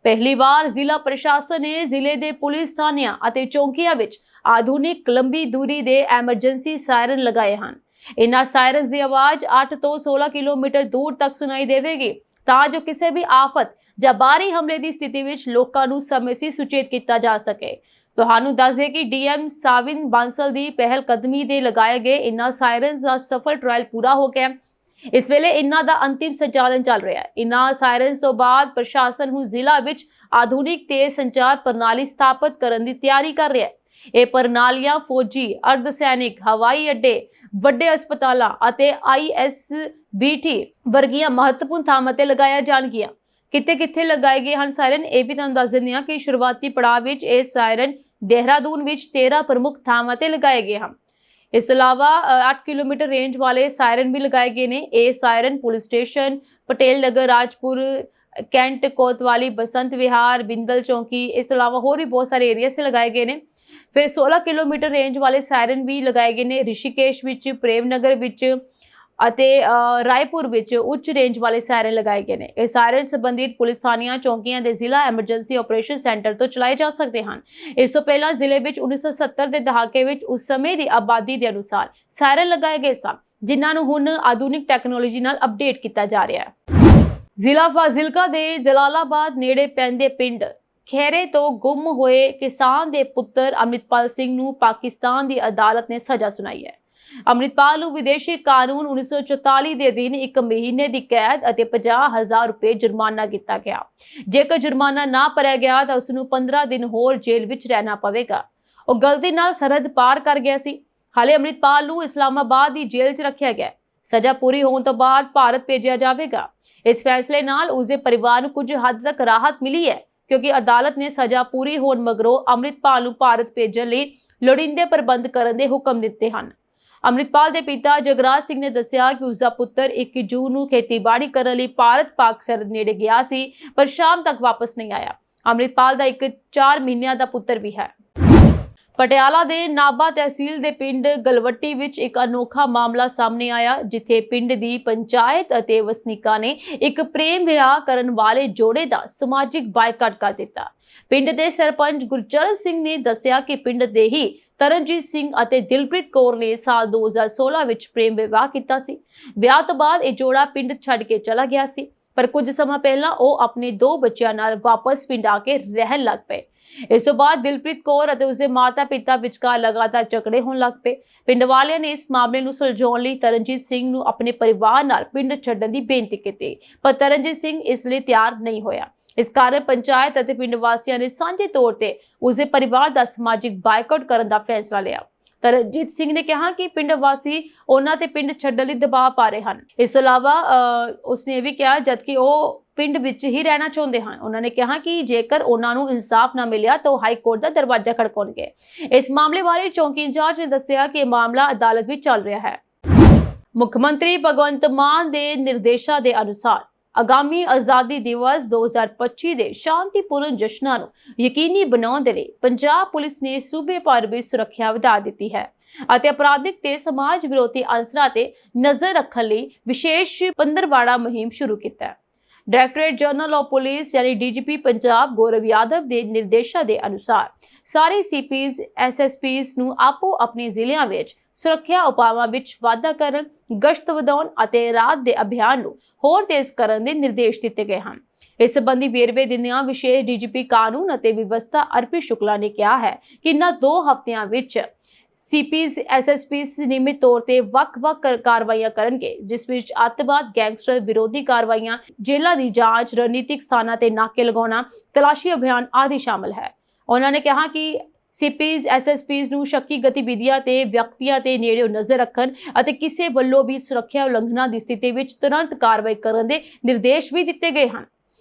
ਪਹਿਲੀ ਵਾਰ ਜ਼ਿਲ੍ਹਾ ਪ੍ਰਸ਼ਾਸਨ ਨੇ ਜ਼ਿਲ੍ਹੇ ਦੇ ਪੁਲਿਸ ਥਾਣਿਆਂ ਅਤੇ ਚੌਂਕੀਆਂ ਵਿੱਚ ਆਧੁਨਿਕ ਲੰਬੀ ਦੂਰੀ ਦੇ ਐਮਰਜੈਂਸੀ ਸਾਇਰਨ ਲਗਾਏ ਹਨ। ਇਨ੍ਹਾਂ ਸਾਇਰਨਸ ਦੀ ਆਵਾਜ਼ 8 ਤੋਂ 16 ਕਿਲੋਮੀਟਰ ਦੂਰ ਤੱਕ ਸੁਣਾਈ ਦੇਵੇਗੀ ਤਾਂ ਜੋ ਕਿਸੇ ਵੀ ਆਫਤ ਜਾਂ ਬਾਹਰੀ ਹਮਲੇ ਦੀ ਸਥਿਤੀ ਵਿੱਚ ਲੋਕਾਂ ਨੂੰ ਸਮੇਂ ਸਿਰ ਸੁਚੇਤ ਕੀਤਾ ਜਾ ਸਕੇ। ਤੁਹਾਨੂੰ ਦੱਸ ਦੇ ਕਿ ਡੀਐਮ ਸਾਵਿਨ ਬਾਂਸਲ ਦੀ ਪਹਿਲ ਕਦਮੀ ਦੇ ਲਗਾਏ ਗਏ ਇਨ੍ਹਾਂ ਸਾਇਰਨਸ ਦਾ ਸਫਲ ਟ੍ਰਾਇਲ ਪੂਰਾ ਹੋ ਗਿਆ। ਇਸ ਵੇਲੇ ਇਨ੍ਹਾਂ ਦਾ ਅੰਤਿਮ ਸੰਚਾਲਨ ਚੱਲ ਰਿਹਾ ਹੈ। ਇਨ੍ਹਾਂ ਸਾਇਰਨਸ ਤੋਂ ਬਾਅਦ ਪ੍ਰਸ਼ਾਸਨ ਹੁਣ ਜ਼ਿਲ੍ਹਾ ਵਿੱਚ ਆਧੁਨਿਕ ਤੇਜ਼ ਸੰਚਾਰ ਪ੍ਰਣਾਲੀ ਸਥਾਪਿਤ ਕਰਨ ਦੀ ਤਿਆਰੀ ਕਰ ਰਿਹਾ ਹੈ। ਇਹ ਪ੍ਰਣਾਲੀਆਂ ਫੌਜੀ, ਅਰਧ ਸੈਨਿਕ, ਹਵਾਈ ਅੱਡੇ, ਵੱਡੇ ਹਸਪਤਾਲਾਂ ਅਤੇ ISBT ਵਰਗੀਆਂ ਮਹੱਤਵਪੂਰਨ ਥਾਵਾਂ ਤੇ ਲਗਾਇਆ ਜਾਣਗੀਆਂ। ਕਿੱਥੇ ਲਗਾਏ ਗਏ ਹਨ ਸਾਇਰਨ, ਇਹ ਵੀ ਤੁਹਾਨੂੰ ਦੱਸ ਦਿੰਦੇ ਹਾਂ ਕਿ ਸ਼ੁਰੂਆਤੀ ਪੜਾਅ ਵਿੱਚ ਇਹ ਸਾਇਰਨ ਦੇਹਰਾਦੂਨ ਵਿੱਚ 13 ਪ੍ਰਮੁੱਖ ਥਾਵਾਂ ਤੇ ਲਗਾਏ ਗਏ ਹਨ। ਇਸ ਤੋਂ ਇਲਾਵਾ 8 ਕਿਲੋਮੀਟਰ ਰੇਂਜ ਵਾਲੇ ਸਾਇਰਨ ਵੀ ਲਗਾਏ ਗਏ ਨੇ। ਇਹ siren police station, Patel Nagar, Rajpur, cantt, ਕੋਤਵਾਲੀ, ਬਸੰਤ ਵਿਹਾਰ, ਬਿੰਦਲ ਚੌਂਕੀ, ਇਸ ਤੋਂ ਇਲਾਵਾ ਹੋਰ ਵੀ ਬਹੁਤ ਸਾਰੇ ਏਰੀਆ ਸੇ ਲਗਾਏ ਗਏ ਨੇ। ਫਿਰ 16 ਕਿਲੋਮੀਟਰ ਰੇਂਜ ਵਾਲੇ ਸਾਇਰਨ ਵੀ ਲਗਾਏ ਗਏ ਨੇ। ਰਿਸ਼ੀਕੇਸ਼ ਵਿੱਚ, ਪ੍ਰੇਮ ਨਗਰ ਵਿੱਚ ਅਤੇ ਰਾਏਪੁਰ ਵਿੱਚ ਉੱਚ ਰੇਂਜ ਵਾਲੇ ਸਾਇਰਨ ਲਗਾਏ ਗਏ ਨੇ। ਇਹ ਸਾਇਰਨ ਸੰਬੰਧਿਤ ਪੁਲਿਸ ਥਾਣਿਆਂ, ਚੌਂਕੀਆਂ ਦੇ ਜ਼ਿਲ੍ਹਾ ਐਮਰਜੈਂਸੀ ਆਪਰੇਸ਼ਨ ਸੈਂਟਰ ਤੋਂ ਚਲਾਏ ਜਾ ਸਕਦੇ ਹਨ। ਇਸ ਤੋਂ ਪਹਿਲਾਂ ਜ਼ਿਲ੍ਹੇ ਵਿੱਚ 1970 ਦੇ ਦਹਾਕੇ ਵਿੱਚ ਉਸ ਸਮੇਂ ਦੀ ਆਬਾਦੀ ਦੇ ਅਨੁਸਾਰ ਸਾਇਰਨ ਲਗਾਏ ਗਏ ਸਨ, ਜਿਨ੍ਹਾਂ ਨੂੰ ਹੁਣ ਆਧੁਨਿਕ ਟੈਕਨੋਲੋਜੀ ਨਾਲ ਅਪਡੇਟ ਕੀਤਾ ਜਾ ਰਿਹਾ ਹੈ। ਜ਼ਿਲ੍ਹਾ ਫਾਜ਼ਿਲਕਾ ਦੇ ਜਲਾਲਾਬਾਦ ਨੇੜੇ ਪੈਂਦੇ ਪਿੰਡ ਖੈਰੇ ਤੋਂ ਗੁੰਮ ਹੋਏ ਕਿਸਾਨ ਦੇ ਪੁੱਤਰ ਅੰਮ੍ਰਿਤਪਾਲ ਸਿੰਘ ਨੂੰ ਪਾਕਿਸਤਾਨ ਦੀ ਅਦਾਲਤ ਨੇ ਸਜ਼ਾ ਸੁਣਾਈ ਹੈ। ਅੰਮ੍ਰਿਤਪਾਲ ਨੂੰ ਵਿਦੇਸ਼ੀ ਕਾਨੂੰਨ 1944 ਦੇ ਅਧੀਨ 1 ਮਹੀਨੇ ਦੀ ਕੈਦ ਅਤੇ 50,000 ਰੁਪਏ ਜੁਰਮਾਨਾ ਕੀਤਾ ਗਿਆ। ਜੇਕਰ ਜੁਰਮਾਨਾ ਨਾ ਭਰਿਆ ਗਿਆ ਤਾਂ ਉਸ ਨੂੰ 15 ਦਿਨ ਹੋਰ ਜੇਲ੍ਹ ਵਿੱਚ ਰਹਿਣਾ ਪਵੇਗਾ। ਉਹ ਗਲਤੀ ਨਾਲ ਸਰਹੱਦ ਪਾਰ ਕਰ ਗਿਆ ਸੀ। ਹਾਲੇ ਅੰਮ੍ਰਿਤਪਾਲ ਨੂੰ ਇਸਲਾਮਾਬਾਦ ਦੀ ਜੇਲ੍ਹ 'ਚ ਰੱਖਿਆ ਗਿਆ। ਸਜ਼ਾ ਪੂਰੀ ਹੋਣ ਤੋਂ ਬਾਅਦ ਭਾਰਤ ਭੇਜਿਆ ਜਾਵੇਗਾ। ਇਸ ਫੈਸਲੇ ਨਾਲ ਉਸਦੇ ਪਰਿਵਾਰ ਨੂੰ ਕੁਝ ਹੱਦ ਤੱਕ ਰਾਹਤ ਮਿਲੀ ਹੈ, ਕਿਉਂਕਿ ਅਦਾਲਤ ਨੇ ਸਜ਼ਾ ਪੂਰੀ ਹੋਣ ਮਗਰੋਂ ਅੰਮ੍ਰਿਤਪਾਲ ਨੂੰ ਭਾਰਤ ਭੇਜਣ ਲਈ ਲੋੜੀਂਦੇ ਪ੍ਰਬੰਧ ਕਰਨ ਦੇ ਹੁਕਮ ਦਿੱਤੇ ਹਨ। ਅੰਮ੍ਰਿਤਪਾਲ ਦੇ ਪਿਤਾ ਜਗਰਾਜ ਸਿੰਘ ਨੇ ਦੱਸਿਆ ਕਿ ਉਸਦਾ ਪੁੱਤਰ 1 ਜੂਨ ਨੂੰ ਖੇਤੀਬਾੜੀ ਕਰਨ ਲਈ ਭਾਰਤ-ਪਾਕ ਸਰਹੱਦ ਨੇੜੇ ਗਿਆ ਸੀ, ਪਰ ਸ਼ਾਮ ਤੱਕ ਵਾਪਸ ਨਹੀਂ ਆਇਆ। ਅੰਮ੍ਰਿਤਪਾਲ ਦਾ ਇੱਕ 4 ਮਹੀਨਿਆਂ ਦਾ ਪੁੱਤਰ ਵੀ ਹੈ। ਪਟਿਆਲਾ ਦੇ ਨਾਭਾ ਤਹਿਸੀਲ ਦੇ ਪਿੰਡ ਗਲਵੱਟੀ ਵਿੱਚ ਇੱਕ ਅਨੋਖਾ ਮਾਮਲਾ ਸਾਹਮਣੇ ਆਇਆ, ਜਿੱਥੇ ਪਿੰਡ ਦੀ ਪੰਚਾਇਤ ਅਤੇ ਵਸਨੀਕਾਂ ਨੇ ਇੱਕ ਪ੍ਰੇਮ ਵਿਆਹ ਕਰਨ ਵਾਲੇ ਜੋੜੇ ਦਾ ਸਮਾਜਿਕ ਬਾਈਕਾਟ ਕਰ ਦਿੱਤਾ। ਪਿੰਡ ਦੇ ਸਰਪੰਚ ਗੁਰਚਰਨ ਸਿੰਘ ਨੇ ਦੱਸਿਆ ਕਿ ਪਿੰਡ ਦੇ ਹੀ ਤਰਨਜੀਤ ਸਿੰਘ ਅਤੇ ਦਿਲਪ੍ਰੀਤ ਕੌਰ ਨੇ ਸਾਲ 2016 ਵਿੱਚ ਪ੍ਰੇਮ ਵਿਆਹ ਕੀਤਾ ਸੀ। ਵਿਆਹ ਤੋਂ ਬਾਅਦ ਇਹ ਜੋੜਾ ਪਿੰਡ ਛੱਡ ਕੇ ਚਲਾ ਗਿਆ ਸੀ, ਪਰ ਕੁਝ ਸਮਾਂ ਪਹਿਲਾਂ ਉਹ ਆਪਣੇ 2 ਬੱਚਿਆਂ ਨਾਲ ਵਾਪਸ ਪਿੰਡ ਆ ਕੇ ਰਹਿਣ ਲੱਗ ਪਏ। ਇਸ ਤੋਂ ਬਾਅਦ ਦਿਲਪ੍ਰੀਤ ਕੌਰ ਅਤੇ ਉਸਦੇ ਮਾਤਾ-ਪਿਤਾ ਵਿਚਕਾਰ ਲਗਾਤਾਰ ਝਗੜੇ ਹੋਣ ਲੱਗ ਪਏ। ਪਿੰਡ ਵਾਲਿਆਂ ਨੇ ਇਸ ਮਾਮਲੇ ਨੂੰ ਸੁਲਝਾਉਣ ਲਈ ਤਰਨਜੀਤ ਸਿੰਘ ਨੂੰ ਆਪਣੇ ਪਰਿਵਾਰ ਨਾਲ ਪਿੰਡ ਛੱਡਣ ਦੀ ਬੇਨਤੀ ਕੀਤੀ, ਪਰ ਤਰਨਜੀਤ ਸਿੰਘ ਇਸ ਲਈ ਤਿਆਰ ਨਹੀਂ ਹੋਇਆ। ਇਸ ਕਾਰਨ ਪੰਚਾਇਤ ਅਤੇ ਪਿੰਡ ਵਾਸੀਆਂ ਨੇ ਸਾਂਝੇ ਤੌਰ ਤੇ ਉਸਦੇ ਪਰਿਵਾਰ ਦਾ ਸਮਾਜਿਕ ਬਾਈਕਾਟ ਕਰਨ ਦਾ ਫੈਸਲਾ ਲਿਆ। ਤਰਨਜੀਤ ਸਿੰਘ ਨੇ ਕਿਹਾ ਕਿ ਪਿੰਡ ਵਾਸੀ ਉਹਨਾਂ ਤੇ ਪਿੰਡ ਛੱਡਣ ਲਈ ਦਬਾਅ ਪਾ ਰਹੇ ਹਨ। ਇਸ ਤੋਂ ਇਲਾਵਾ ਉਸਨੇ ਇਹ ਵੀ ਕਿਹਾ ਜਦਕਿ ਉਹ ਪਿੰਡ ਵਿੱਚ ਹੀ ਰਹਿਣਾ ਚਾਹੁੰਦੇ ਹਨ। ਉਹਨਾਂ ਨੇ ਕਿਹਾ ਕਿ ਜੇਕਰ ਉਹਨਾਂ ਨੂੰ ਇਨਸਾਫ ਨਾ ਮਿਲਿਆ ਤਾਂ ਉਹ ਹਾਈ ਕੋਰਟ ਦਾ ਦਰਵਾਜ਼ਾ ਖੜਕਾਉਣਗੇ। ਇਸ ਮਾਮਲੇ ਬਾਰੇ ਚੌਂਕੀ ਇੰਚਾਰਜ ਨੇ ਦੱਸਿਆ ਕਿ ਇਹ ਮਾਮਲਾ ਅਦਾਲਤ ਵਿੱਚ ਚੱਲ ਰਿਹਾ ਹੈ। ਮੁੱਖ ਮੰਤਰੀ ਭਗਵੰਤ ਮਾਨ ਦੇ ਨਿਰਦੇਸ਼ਾਂ ਦੇ ਅਨੁਸਾਰ ਆਗਾਮੀ ਆਜ਼ਾਦੀ ਦਿਵਸ 2025 ਦੇ ਸ਼ਾਂਤੀਪੂਰਨ ਜਸ਼ਨਾਂ ਨੂੰ ਯਕੀਨੀ ਬਣਾਉਣ ਦੇ ਲਈ ਪੰਜਾਬ ਪੁਲਿਸ ਨੇ ਸੂਬੇ ਭਰ ਵਿੱਚ ਸੁਰੱਖਿਆ ਵਧਾ ਦਿੱਤੀ ਹੈ ਅਤੇ ਅਪਰਾਧਿਕ ਤੇ ਸਮਾਜ ਵਿਰੋਧੀ ਅਨਸਰਾਂ ਤੇ ਨਜ਼ਰ ਰੱਖਣ ਲਈ ਵਿਸ਼ੇਸ਼ ਪੰਦਰਵਾੜਾ ਮੁਹਿੰਮ ਸ਼ੁਰੂ ਕੀਤਾ ਹੈ। ਡਾਇਰੈਕਟੋਰੇਟ ਜਨਰਲ ਆਫ ਪੁਲਿਸ यानी DGP ਪੰਜਾਬ ਗੌਰਵ ਯਾਦਵ ਦੇ ਨਿਰਦੇਸ਼ਾਂ ਦੇ ਅਨੁਸਾਰ ਸਾਰੇ CPs SSPs ਨੂੰ ਆਪੋ ਆਪਣੇ ਜ਼ਿਲ੍ਹਿਆਂ ਵਿੱਚ ਸੁਰੱਖਿਆ ਉਪਾਵਾਂ ਵਿੱਚ ਵਾਧਾ ਕਰਨ, ਗਸ਼ਤ ਵਧਾਉਣ ਅਤੇ ਰਾਤ ਦੇ ਅਭਿਆਨ ਨੂੰ ਹੋਰ ਤੇਜ਼ ਕਰਨ ਦੇ ਨਿਰਦੇਸ਼ ਦਿੱਤੇ ਗਏ ਹਨ। ਇਸ ਸੰਬੰਧੀ ਵੇਰਵੇ ਦਿੰਦਿਆਂ ਵਿਸ਼ੇਸ਼ DGP ਕਾਨੂੰਨ ਅਤੇ ਵਿਵਸਥਾ ਅਰਪੀ ਸ਼ੁਕਲਾ ਨੇ ਕਿਹਾ ਹੈ ਕਿ ਇਨ੍ਹਾਂ 2 ਹਫ਼ਤਿਆਂ ਵਿੱਚ CPs SSPs ਨਿਯਮਿਤ ਤੌਰ ਤੇ ਵੱਖ-ਵੱਖ ਕਾਰਵਾਈਆਂ ਕਰਨਗੇ, ਜਿਸ ਵਿੱਚ ਅੱਤਵਾਦ, ਗੈਂਗਸਟਰ ਵਿਰੋਧੀ ਕਾਰਵਾਈਆਂ, ਜੇਲ੍ਹਾਂ ਦੀ ਜਾਂਚ, ਰਣਨੀਤਿਕ ਸਥਾਨਾਂ ਤੇ ਨਾਕੇ ਲਗਾਉਣਾ, ਤਲਾਸ਼ੀ ਅਭਿਆਨ ਆਦਿ ਸ਼ਾਮਲ ਹੈ। ਉਹਨਾਂ ਨੇ ਕਿਹਾ ਕਿ CPs SSPs ਨੂੰ ਸ਼ੱਕੀ ਗਤੀਵਿਧੀਆਂ ਤੇ ਵਿਅਕਤੀਆਂ ਤੇ ਨੇੜਿਓਂ ਨਜ਼ਰ ਰੱਖਣ ਅਤੇ ਕਿਸੇ ਵੱਲੋਂ ਵੀ ਸੁਰੱਖਿਆ ਉਲੰਘਣਾ ਦੀ ਸਥਿਤੀ ਵਿੱਚ ਤੁਰੰਤ ਕਾਰਵਾਈ ਕਰਨ ਦੇ ਨਿਰਦੇਸ਼ ਵੀ ਦਿੱਤੇ ਗਏ ਹਨ।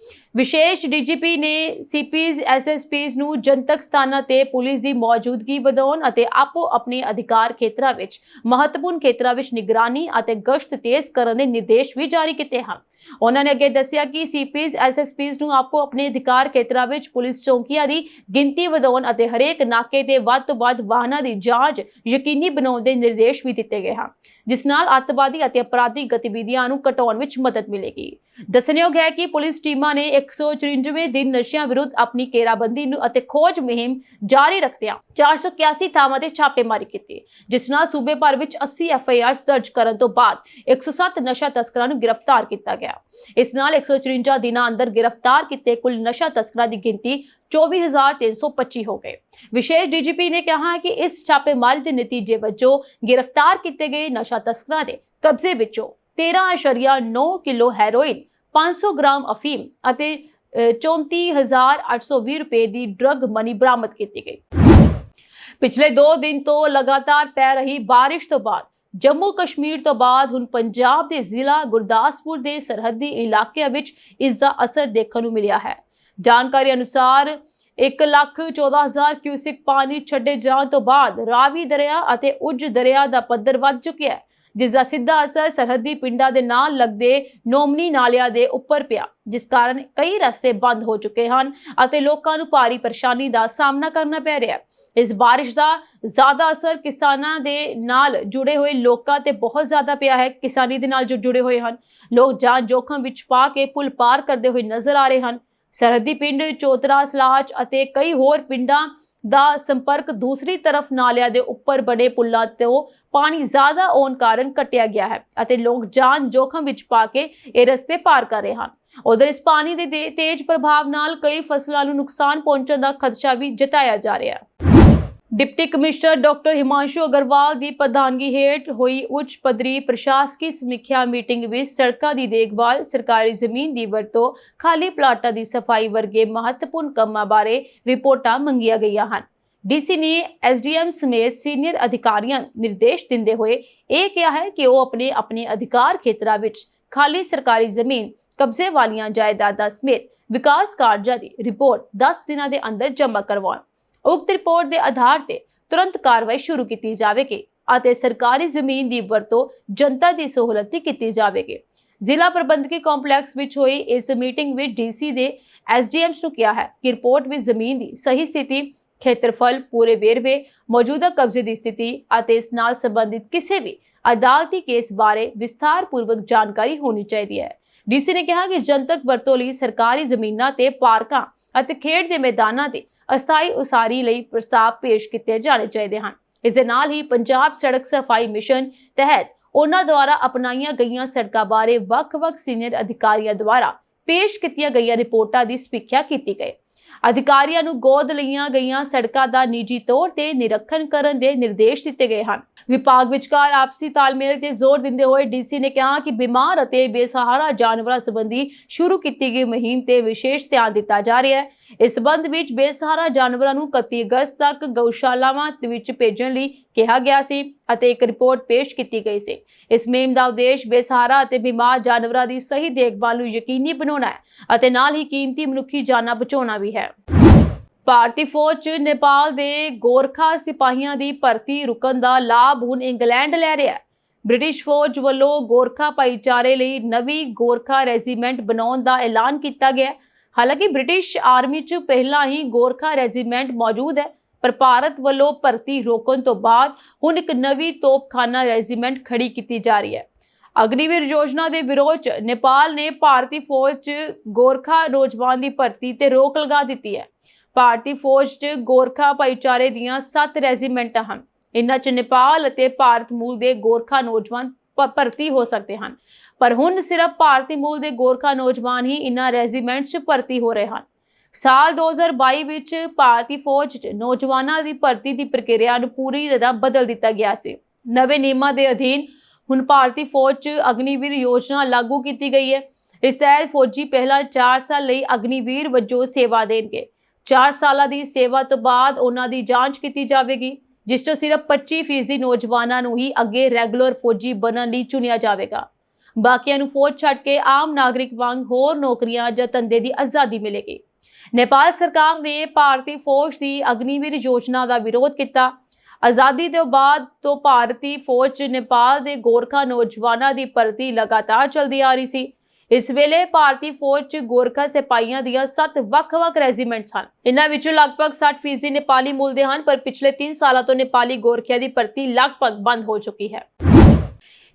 ਵਿਸ਼ੇਸ਼ DGP ਨੇ CPs SSPs ਨੂੰ ਜਨਤਕ ਸਥਾਨਾਂ ਤੇ ਪੁਲਿਸ ਦੀ ਮੌਜੂਦਗੀ ਵਧਾਉਣ ਅਤੇ ਆਪੋ ਆਪਣੇ ਅਧਿਕਾਰ ਖੇਤਰਾਂ ਵਿੱਚ ਮਹੱਤਵਪੂਰਨ ਖੇਤਰਾਂ ਵਿੱਚ ਨਿਗਰਾਨੀ ਅਤੇ ਗਸ਼ਤ ਤੇਜ਼ ਕਰਨ ਦੇ ਨਿਰਦੇਸ਼ ਵੀ ਜਾਰੀ ਕੀਤੇ ਹਨ। ਉਹਨਾਂ ਨੇ ਅੱਗੇ ਦੱਸਿਆ ਕਿ CPs SSPs ਨੂੰ ਆਪੋ ਆਪਣੇ ਅਧਿਕਾਰ ਖੇਤਰਾਂ ਵਿੱਚ ਪੁਲਿਸ ਚੌਕੀਆਂ ਦੀ ਗਿਣਤੀ ਵਧਾਉਣ ਅਤੇ ਹਰੇਕ ਨਾਕੇ ਤੇ ਵੱਧ ਤੋਂ ਵੱਧ ਵਾਹਨਾਂ ਦੀ ਜਾਂਚ ਯਕੀਨੀ ਬਣਾਉਣ ਦੇ ਨਿਰਦੇਸ਼ ਵੀ ਦਿੱਤੇ ਗਏ ਹਨ, ਜਿਸ ਨਾਲ ਅੱਤਵਾਦੀ ਅਤੇ ਅਪਰਾਧਿਕ ਗਤੀਵਿਧੀਆਂ ਨੂੰ ਘਟਾਉਣ ਵਿੱਚ ਮਦਦ ਮਿਲੇਗੀ। ਦੱਸਣਯੋਗ ਹੈ ਕਿ ਪੁਲਿਸ ਟੀਮਾਂ ਨੇ 194ਵੇਂ ਦਿਨ ਨਸ਼ਿਆਂ ਵਿਰੁੱਧ ਆਪਣੀ ਘੇਰਾਬੰਦੀ ਨੂੰ ਅਤੇ ਖੋਜ ਮੁਹਿੰਮ ਜਾਰੀ ਰੱਖਦਿਆਂ 481 ਥਾਵਾਂ ਤੇ ਛਾਪੇਮਾਰੀ ਕੀਤੀ, ਜਿਸ ਨਾਲ ਸੂਬੇ ਭਰ ਵਿੱਚ 80 FIRs ਦਰਜ ਕਰਨ ਤੋਂ ਬਾਅਦ 107 ਨਸ਼ਾ ਤਸਕਰਾਂ ਨੂੰ ਗ੍ਰਿਫਤਾਰ ਕੀਤਾ ਗਿਆ। ਇਸ ਨਾਲ 154 ਦਿਨਾਂ ਅੰਦਰ ਗ੍ਰਿਫਤਾਰ ਕੀਤੇ ਕੁੱਲ ਨਸ਼ਾ ਤਸਕਰਾਂ ਦੀ ਗਿਣਤੀ 24,325 ਹੋ ਗਏ। ਵਿਸ਼ੇਸ਼ DGP ਨੇ ਕਿਹਾ ਕਿ ਇਸ ਛਾਪੇਮਾਰੀ ਦੇ ਨਤੀਜੇ ਵਜੋਂ ਗ੍ਰਿਫਤਾਰ ਕੀਤੇ ਗਏ ਨਸ਼ਾ ਤਸਕਰਾਂ ਦੇ ਕਬਜ਼ੇ ਵਿੱਚੋਂ 13.9 ਕਿਲੋ ਹੈਰੋਇਨ, 500 ਗ੍ਰਾਮ ਅਫੀਮ ਅਤੇ 34,820 ਰੁਪਏ ਦੀ ਡਰੱਗ ਮਨੀ ਬਰਾਮਦ ਕੀਤੀ ਗਈ। ਪਿਛਲੇ 2 ਦਿਨ ਤੋਂ ਲਗਾਤਾਰ ਪੈ ਰਹੀ ਬਾਰਿਸ਼ ਤੋਂ ਬਾਅਦ ਜੰਮੂ ਕਸ਼ਮੀਰ ਤੋਂ ਬਾਅਦ ਹੁਣ ਪੰਜਾਬ ਦੇ ਜ਼ਿਲ੍ਹਾ ਗੁਰਦਾਸਪੁਰ ਦੇ ਸਰਹੱਦੀ ਇਲਾਕਿਆਂ ਵਿੱਚ ਇਸ ਦਾ ਅਸਰ ਦੇਖਣ ਨੂੰ ਮਿਲਿਆ ਹੈ। ਜਾਣਕਾਰੀ ਅਨੁਸਾਰ 1,14,000 ਕਿਊਸਿਕ ਪਾਣੀ ਛੱਡੇ ਜਾਣ ਤੋਂ ਬਾਅਦ ਰਾਵੀ ਦਰਿਆ ਅਤੇ ਉੱਜ ਦਰਿਆ ਦਾ ਪੱਧਰ ਵੱਧ ਚੁੱਕਿਆ ਹੈ, ਜਿਸ ਦਾ ਸਿੱਧਾ ਅਸਰ ਸਰਹੱਦੀ ਪਿੰਡਾਂ ਦੇ ਨਾਲ ਲੱਗਦੇ ਨੋਮਨੀ ਨਾਲਿਆਂ ਦੇ ਉੱਪਰ ਪਿਆ, ਜਿਸ ਕਾਰਨ ਕਈ ਰਸਤੇ ਬੰਦ ਹੋ ਚੁੱਕੇ ਹਨ ਅਤੇ ਲੋਕਾਂ ਨੂੰ ਭਾਰੀ ਪਰੇਸ਼ਾਨੀ ਦਾ ਸਾਹਮਣਾ ਕਰਨਾ ਪੈ ਰਿਹਾ ਹੈ। ਇਸ ਬਾਰਿਸ਼ ਦਾ ਜ਼ਿਆਦਾ ਅਸਰ ਕਿਸਾਨਾਂ ਦੇ ਨਾਲ ਜੁੜੇ ਹੋਏ ਲੋਕਾਂ ਤੇ ਬਹੁਤ ਜ਼ਿਆਦਾ ਪਿਆ ਹੈ। ਕਿਸਾਨੀ ਦੇ ਨਾਲ ਜੋ ਜੁੜੇ ਹੋਏ ਹਨ ਲੋਕ ਜਾਨ ਜੋਖਮ ਵਿੱਚ ਪਾ ਕੇ ਪੁਲ ਪਾਰ ਕਰਦੇ ਹੋਏ ਨਜ਼ਰ ਆ ਰਹੇ ਹਨ। ਸਰਹੱਦੀ ਪਿੰਡ ਚੋਤਰਾ, ਸਲਾਚ ਅਤੇ ਕਈ ਹੋਰ ਪਿੰਡਾਂ ਦਾ ਸੰਪਰਕ ਦੂਸਰੀ ਤਰਫ ਨਾਲਿਆਂ ਦੇ ਉੱਪਰ ਬਣੇ ਪੁਲਾਂ ਤੋਂ ਪਾਣੀ ਜ਼ਿਆਦਾ ਆਉਣ ਕਾਰਨ ਕੱਟਿਆ ਗਿਆ ਹੈ ਅਤੇ ਲੋਕ ਜਾਨ ਜੋਖਮ ਵਿੱਚ ਪਾ ਕੇ ਇਹ ਰਸਤੇ ਪਾਰ ਕਰ ਰਹੇ ਹਨ। ਉਧਰ ਇਸ ਪਾਣੀ ਦੇ ਤੇਜ਼ ਪ੍ਰਭਾਵ ਨਾਲ ਕਈ ਫਸਲਾਂ ਨੂੰ ਨੁਕਸਾਨ ਪਹੁੰਚਣ ਦਾ ਖਦਸ਼ਾ ਵੀ ਜਤਾਇਆ ਜਾ ਰਿਹਾ ਹੈ। Deputy commissioner doctor Himanshu Agrawal की प्रधानगी हेठ हुई उच्च पद्धरी प्रशासकी समीक्षा मीटिंग में सड़कों की देखभाल, सरकारी जमीन की वरतों, खाली प्लाटां की सफाई वर्गे महत्वपूर्ण कामां बारे रिपोर्टां मंगियां गईयां हन। DC ने SDM समेत सीनियर अधिकारियों निर्देश दिंदे होए यह कहा है कि वो अपने अपने अधिकार खेत्रां विच खाली सरकारी जमीन, कब्जे वालियां जायदादां समेत विकास कार्यां की रिपोर्ट 10 दिनों के अंदर जमा करवाउण। उक्त रिपोर्ट के आधार पर तुरंत कार्रवाई शुरू की जाएगी ਅਤੇ सरकारी जमीन की वरतों जनता की सहूलत की जाएगी। जिला प्रबंधकी कॉम्पलैक्स विच हुई इस मीटिंग में DC ने SDMs ਨੂੰ किया है कि रिपोर्ट में जमीन की सही स्थिति, खेत्रफल, पूरे वेरवे, मौजूदा कब्जे की स्थिति ਅਤੇ इस नाल संबंधित किसी भी अदालती केस बारे विस्तारपूर्वक जानकारी होनी चाहिए है। DC ने कहा कि जनतक वरतों ਲਈ सरकारी ਜ਼ਮੀਨਾਂ ਤੇ ਪਾਰਕਾਂ ਅਤੇ ਖੇਡ ਦੇ ਮੈਦਾਨਾਂ ਤੇ ਅਸਥਾਈ ਉਸਾਰੀ ਲਈ ਪ੍ਰਸਤਾਵ ਪੇਸ਼ ਕੀਤੇ ਜਾਣੇ ਚਾਹੀਦੇ ਹਨ। ਇਸ ਦੇ ਨਾਲ ਹੀ ਪੰਜਾਬ ਸੜਕ ਸਫਾਈ ਮਿਸ਼ਨ ਤਹਿਤ ਉਹਨਾਂ ਦੁਆਰਾ ਅਪਣਾਈਆਂ ਗਈਆਂ ਸੜਕਾਂ ਬਾਰੇ ਵੱਖ-ਵੱਖ ਸੀਨੀਅਰ ਅਧਿਕਾਰੀਆਂ ਦੁਆਰਾ ਪੇਸ਼ ਕੀਤੀਆਂ ਗਈਆਂ ਰਿਪੋਰਟਾਂ ਦੀ ਸਮੀਖਿਆ ਕੀਤੀ ਗਈ। ਅਧਿਕਾਰੀਆਂ ਨੂੰ ਗੋਦ ਲਈਆਂ ਗਈਆਂ ਸੜਕਾਂ ਦਾ ਨਿੱਜੀ ਤੌਰ ਤੇ ਨਿਰੀਖਣ ਕਰਨ ਦੇ ਨਿਰਦੇਸ਼ ਦਿੱਤੇ ਗਏ ਹਨ। ਵਿਭਾਗ ਵਿਚਕਾਰ ਆਪਸੀ ਤਾਲਮੇਲ ਤੇ ਜ਼ੋਰ ਦਿੰਦੇ ਹੋਏ DC ਨੇ ਕਿਹਾ ਕਿ ਬਿਮਾਰ ਅਤੇ ਬੇਸਹਾਰਾ ਜਾਨਵਰਾਂ ਸੰਬੰਧੀ ਸ਼ੁਰੂ ਕੀਤੀ ਗਈ ਮੁਹਿੰਮ ਤੇ ਵਿਸ਼ੇਸ਼ ਧਿਆਨ ਦਿੱਤਾ ਜਾ ਰਿਹਾ ਹੈ। ਇਸ ਸੰਬੰਧ ਵਿੱਚ ਬੇਸਹਾਰਾ ਜਾਨਵਰਾਂ ਨੂੰ 31 ਅਗਸਤ ਤੱਕ ਗਊਸ਼ਾਲਾਵਾਂ ਵਿੱਚ ਭੇਜਣ ਲਈ ਕਿਹਾ ਗਿਆ ਸੀ ਅਤੇ ਇੱਕ ਰਿਪੋਰਟ ਪੇਸ਼ ਕੀਤੀ ਗਈ ਸੀ। ਇਸ ਮੁਹਿੰਮ ਦਾ ਉਦੇਸ਼ ਬੇਸਹਾਰਾ ਅਤੇ ਬਿਮਾਰ ਜਾਨਵਰਾਂ ਦੀ ਸਹੀ ਦੇਖਭਾਲ ਨੂੰ ਯਕੀਨੀ ਬਣਾਉਣਾ ਹੈ ਅਤੇ ਨਾਲ ਹੀ ਕੀਮਤੀ ਮਨੁੱਖੀ ਜਾਨਾਂ ਬਚਾਉਣਾ ਵੀ ਹੈ। ਭਾਰਤੀ ਫੌਜ 'ਚ ਨੇਪਾਲ ਦੇ ਗੋਰਖਾ ਸਿਪਾਹੀਆਂ ਦੀ ਭਰਤੀ ਰੁਕਣ ਦਾ ਲਾਭ ਹੁਣ ਇੰਗਲੈਂਡ ਲੈ ਰਿਹਾ ਹੈ। ਬ੍ਰਿਟਿਸ਼ ਫੌਜ ਵੱਲੋਂ ਗੋਰਖਾ ਭਾਈਚਾਰੇ ਲਈ ਨਵੀਂ ਗੋਰਖਾ ਰੈਜੀਮੈਂਟ ਬਣਾਉਣ ਦਾ ਐਲਾਨ ਕੀਤਾ ਗਿਆ ਹੈ। ਹਾਲਾਂਕਿ ਬ੍ਰਿਟਿਸ਼ ਆਰਮੀ 'ਚ ਪਹਿਲਾਂ ਹੀ ਗੋਰਖਾ ਰੈਜੀਮੈਂਟ ਮੌਜੂਦ ਹੈ, ਪਰ ਭਾਰਤ ਵੱਲੋਂ ਭਰਤੀ ਰੋਕਣ ਤੋਂ ਬਾਅਦ ਹੁਣ ਇੱਕ ਨਵੀਂ ਤੋਪਖਾਨਾ ਰੈਜੀਮੈਂਟ ਖੜੀ ਕੀਤੀ ਜਾ ਰਹੀ ਹੈ। ਅਗਨੀਵੀਰ ਯੋਜਨਾ ਦੇ ਵਿਰੋਧ 'ਚ ਨੇਪਾਲ ਨੇ ਭਾਰਤੀ ਫੌਜ 'ਚ ਗੋਰਖਾ ਨੌਜਵਾਨ ਦੀ ਭਰਤੀ ਤੇ ਰੋਕ ਲਗਾ ਦਿੱਤੀ ਹੈ। ਭਾਰਤੀ ਫੌਜ 'ਚ ਗੋਰਖਾ ਭਾਈਚਾਰੇ ਦੀਆਂ 7 ਰੈਜੀਮੈਂਟਾਂ ਹਨ। ਇਨ੍ਹਾਂ 'ਚ ਨੇਪਾਲ ਅਤੇ ਭਾਰਤ ਮੂਲ ਦੇ ਗੋਰਖਾ ਨੌਜਵਾਨ ਭਰਤੀ ਹੋ ਸਕਦੇ ਹਨ, ਪਰ ਹੁਣ ਸਿਰਫ ਭਾਰਤੀ ਮੂਲ ਦੇ ਗੋਰਖਾ ਨੌਜਵਾਨ ਹੀ ਇਨ੍ਹਾਂ ਰੈਜੀਮੈਂਟ 'ਚ ਭਰਤੀ ਹੋ ਰਹੇ ਹਨ। ਸਾਲ 2022 ਵਿੱਚ ਭਾਰਤੀ ਫੌਜ 'ਚ ਨੌਜਵਾਨਾਂ ਦੀ ਭਰਤੀ ਦੀ ਪ੍ਰਕਿਰਿਆ ਨੂੰ ਪੂਰੀ ਤਰ੍ਹਾਂ ਬਦਲ ਦਿੱਤਾ ਗਿਆ ਸੀ। ਨਵੇਂ ਨਿਯਮਾਂ ਦੇ ਅਧੀਨ ਹੁਣ ਭਾਰਤੀ ਫੌਜ 'ਚ ਅਗਨੀਵੀਰ ਯੋਜਨਾ ਲਾਗੂ ਕੀਤੀ ਗਈ ਹੈ। ਇਸ ਤਹਿਤ ਫੌਜੀ ਪਹਿਲਾਂ 4 ਸਾਲ ਲਈ ਅਗਨੀਵੀਰ ਵਜੋਂ ਸੇਵਾ ਦੇਣਗੇ। 4 ਸਾਲਾਂ ਦੀ ਸੇਵਾ ਤੋਂ ਬਾਅਦ ਉਹਨਾਂ ਦੀ ਜਾਂਚ ਕੀਤੀ ਜਾਵੇਗੀ, ਜਿਸ ਤੋਂ ਸਿਰਫ 25% ਨੌਜਵਾਨਾਂ ਨੂੰ ਹੀ ਅੱਗੇ ਰੈਗੂਲਰ ਫੌਜੀ ਬਣਨ ਲਈ ਚੁਣਿਆ ਜਾਵੇਗਾ। ਬਾਕੀਆਂ ਨੂੰ ਫੌਜ ਛੱਡ ਕੇ ਆਮ ਨਾਗਰਿਕ ਵਾਂਗ ਹੋਰ ਨੌਕਰੀਆਂ ਜਾਂ ਧੰਦੇ ਦੀ ਆਜ਼ਾਦੀ ਮਿਲੇਗੀ। ਨੇਪਾਲ ਸਰਕਾਰ ਨੇ ਭਾਰਤੀ ਫੌਜ ਦੀ ਅਗਨੀਵੀਰ ਯੋਜਨਾ ਦਾ ਵਿਰੋਧ ਕੀਤਾ। ਆਜ਼ਾਦੀ ਤੋਂ ਬਾਅਦ ਤੋਂ ਭਾਰਤੀ ਫੌਜ 'ਚ ਨੇਪਾਲ ਦੇ ਗੋਰਖਾ ਨੌਜਵਾਨਾਂ ਦੀ ਭਰਤੀ ਲਗਾਤਾਰ ਚਲਦੀ ਆ ਰਹੀ ਸੀ। ਇਸ ਵੇਲੇ ਭਾਰਤੀ ਫੌਜ 'ਚ ਗੋਰਖਾ ਸਿਪਾਹੀਆਂ ਦੀਆਂ 7 ਵੱਖ-ਵੱਖ ਰੈਜੀਮੈਂਟਸ ਹਨ। ਇਨ੍ਹਾਂ ਵਿੱਚੋਂ ਲਗਭਗ 60% ਨੇਪਾਲੀ ਮੂਲ ਦੇ ਹਨ, ਪਰ ਪਿਛਲੇ 3 ਸਾਲਾਂ ਤੋਂ ਨੇਪਾਲੀ ਗੋਰਖਿਆਂ ਦੀ ਭਰਤੀ ਲਗਭਗ ਬੰਦ ਹੋ ਚੁੱਕੀ ਹੈ।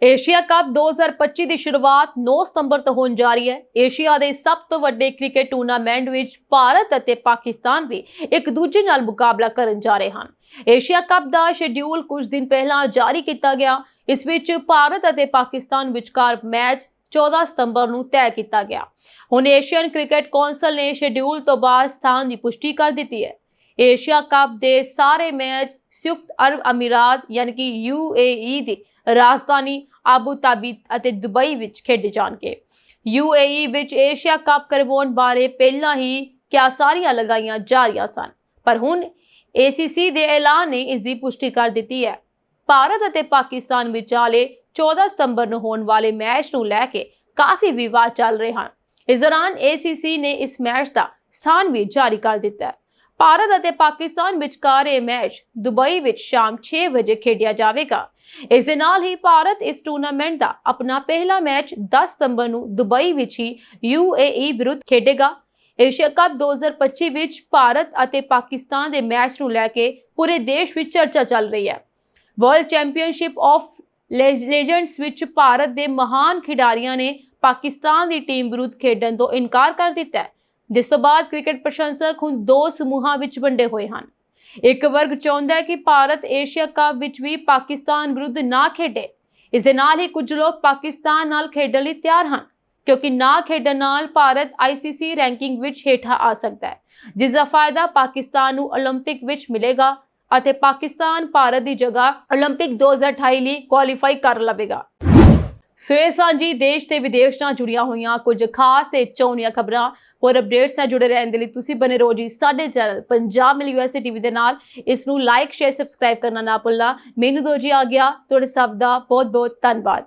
ਏਸ਼ੀਆ ਕੱਪ 2025 ਦੀ ਸ਼ੁਰੂਆਤ 9 ਸਤੰਬਰ ਤੋਂ ਹੋਣ ਜਾ ਰਹੀ ਹੈ। ਏਸ਼ੀਆ ਦੇ ਸਭ ਤੋਂ ਵੱਡੇ ਕ੍ਰਿਕਟ ਟੂਰਨਾਮੈਂਟ ਵਿੱਚ ਭਾਰਤ ਅਤੇ ਪਾਕਿਸਤਾਨ ਵੀ ਇੱਕ ਦੂਜੇ ਨਾਲ ਮੁਕਾਬਲਾ ਕਰਨ ਜਾ ਰਹੇ ਹਨ। ਏਸ਼ੀਆ ਕੱਪ ਦਾ ਸ਼ੈਡਿਊਲ ਕੁਝ ਦਿਨ ਪਹਿਲਾਂ ਜਾਰੀ ਕੀਤਾ ਗਿਆ। ਇਸ ਵਿੱਚ ਭਾਰਤ ਅਤੇ ਪਾਕਿਸਤਾਨ ਵਿਚਕਾਰ ਮੈਚ 14 ਸਤੰਬਰ ਨੂੰ ਤੈਅ ਕੀਤਾ ਗਿਆ। ਹੁਣ ਏਸ਼ੀਅਨ ਕ੍ਰਿਕਟ ਕੌਂਸਲ ਨੇ ਸ਼ੈਡਿਊਲ ਤੋਂ ਬਾਅਦ ਸਥਾਨ ਦੀ ਪੁਸ਼ਟੀ ਕਰ ਦਿੱਤੀ ਹੈ। ਏਸ਼ੀਆ ਕੱਪ ਦੇ ਸਾਰੇ ਮੈਚ ਸੰਯੁਕਤ ਅਰਬ ਅਮੀਰਾਤ ਯਾਨੀ ਕਿ UAE ਦੀ ਰਾਜਧਾਨੀ ਆਬੂ ਧਾਬੀ ਅਤੇ ਦੁਬਈ ਵਿੱਚ ਖੇਡੇ ਜਾਣਗੇ। UAE ਵਿੱਚ ਏਸ਼ੀਆ ਕੱਪ ਕਰਵਾਉਣ ਬਾਰੇ ਪਹਿਲਾਂ ਹੀ ਕਿਆਸਾਰੀਆਂ ਲਗਾਈਆਂ ਜਾ ਰਹੀਆਂ ਸਨ, ਪਰ ਹੁਣ ACC ਦੇ ਐਲਾਨ ਨੇ ਇਸ ਦੀ ਪੁਸ਼ਟੀ ਕਰ ਦਿੱਤੀ ਹੈ। ਭਾਰਤ ਅਤੇ ਪਾਕਿਸਤਾਨ ਵਿਚਾਲੇ 14 ਸਤੰਬਰ ਨੂੰ ਹੋਣ ਵਾਲੇ ਮੈਚ ਨੂੰ ਲੈ ਕੇ ਕਾਫੀ ਵਿਵਾਦ ਚੱਲ ਰਹੇ ਹਨ। ਇਸ ਦੌਰਾਨ ACC ਨੇ ਇਸ ਮੈਚ ਦਾ ਸਥਾਨ ਵੀ ਜਾਰੀ ਕਰ ਦਿੱਤਾ ਹੈ। ਭਾਰਤ ਅਤੇ ਪਾਕਿਸਤਾਨ ਵਿਚਕਾਰ ਇਹ ਮੈਚ ਦੁਬਈ ਵਿੱਚ ਸ਼ਾਮ 6 ਵਜੇ ਖੇਡਿਆ ਜਾਵੇਗਾ। ਇਸ ਦੇ ਨਾਲ ਹੀ ਭਾਰਤ ਇਸ ਟੂਰਨਾਮੈਂਟ ਦਾ ਆਪਣਾ ਪਹਿਲਾ ਮੈਚ 10 ਸਤੰਬਰ ਨੂੰ ਦੁਬਈ ਵਿੱਚ ਹੀ UAE ਵਿਰੁੱਧ ਖੇਡੇਗਾ। ਏਸ਼ੀਆ ਕੱਪ 2025 ਵਿੱਚ ਭਾਰਤ ਅਤੇ ਪਾਕਿਸਤਾਨ ਦੇ ਮੈਚ ਨੂੰ ਲੈ ਕੇ ਪੂਰੇ ਦੇਸ਼ ਵਿੱਚ ਚਰਚਾ ਚੱਲ ਰਹੀ ਹੈ। ਵਰਲਡ ਚੈਂਪੀਅਨਸ਼ਿਪ ਆਫ ਲੈਜੈਂਡਸ ਵਿੱਚ ਭਾਰਤ ਦੇ ਮਹਾਨ ਖਿਡਾਰੀਆਂ ਨੇ ਪਾਕਿਸਤਾਨ ਦੀ ਟੀਮ ਵਿਰੁੱਧ ਖੇਡਣ ਤੋਂ ਇਨਕਾਰ ਕਰ ਦਿੱਤਾ ਹੈ, ਜਿਸ ਤੋਂ ਬਾਅਦ ਕ੍ਰਿਕਟ ਪ੍ਰਸ਼ੰਸਕ ਹੁਣ 2 ਸਮੂਹਾਂ ਵਿੱਚ ਵੰਡੇ ਹੋਏ ਹਨ। ਇੱਕ ਵਰਗ ਚਾਹੁੰਦਾ ਹੈ ਕਿ ਭਾਰਤ ਏਸ਼ੀਆ ਕੱਪ ਵਿੱਚ ਵੀ ਪਾਕਿਸਤਾਨ ਵਿਰੁੱਧ ਨਾ ਖੇਡੇ। ਇਸ ਦੇ ਨਾਲ ਹੀ ਕੁਝ ਲੋਕ ਪਾਕਿਸਤਾਨ ਨਾਲ ਖੇਡਣ ਲਈ ਤਿਆਰ ਹਨ, ਕਿਉਂਕਿ ਨਾ ਖੇਡਣ ਨਾਲ ਭਾਰਤ ICC ਰੈਂਕਿੰਗ ਵਿੱਚ ਹੇਠਾਂ ਆ ਸਕਦਾ ਹੈ, ਜਿਸ ਦਾ ਫਾਇਦਾ ਪਾਕਿਸਤਾਨ ਨੂੰ 올림픽 ਵਿੱਚ ਮਿਲੇਗਾ ਅਤੇ ਪਾਕਿਸਤਾਨ ਭਾਰਤ ਦੀ ਜਗ੍ਹਾ 올림픽 2028 ਲਈ ਕੁਆਲੀਫਾਈ ਕਰ ਲਵੇਗਾ। ਸੋ ਇਹ ਸਾਂਝੀ ਦੇਸ਼ ਤੇ ਵਿਦੇਸ਼ ਨਾਲ ਜੁੜੀਆਂ ਹੋਈਆਂ ਕੁਝ ਖਾਸ ਤੇ ਚੋਣੀਆਂ ਖਬਰਾਂ ਹੋਰ ਅਪਡੇਟਸ ਨਾਲ ਜੁੜੇ ਰਹਿਣ ਦੇ ਲਈ ਤੁਸੀਂ ਬਨੇ ਰਹੋ ਜੀ ਸਾਡੇ ਚੈਨਲ ਪੰਜਾਬ ਮਿਲ USA TV ਦੇ ਨਾਲ। ਇਸ ਨੂੰ ਲਾਈਕ, ਸ਼ੇਅਰ, ਸਬਸਕ੍ਰਾਈਬ ਕਰਨਾ ਨਾ ਭੁੱਲਣਾ। ਮੈਨੂੰ ਦੋ ਜੀ ਆ ਗਿਆ। ਤੁਹਾਡੇ ਸਭ ਦਾ ਬਹੁਤ ਬਹੁਤ ਧੰਨਵਾਦ।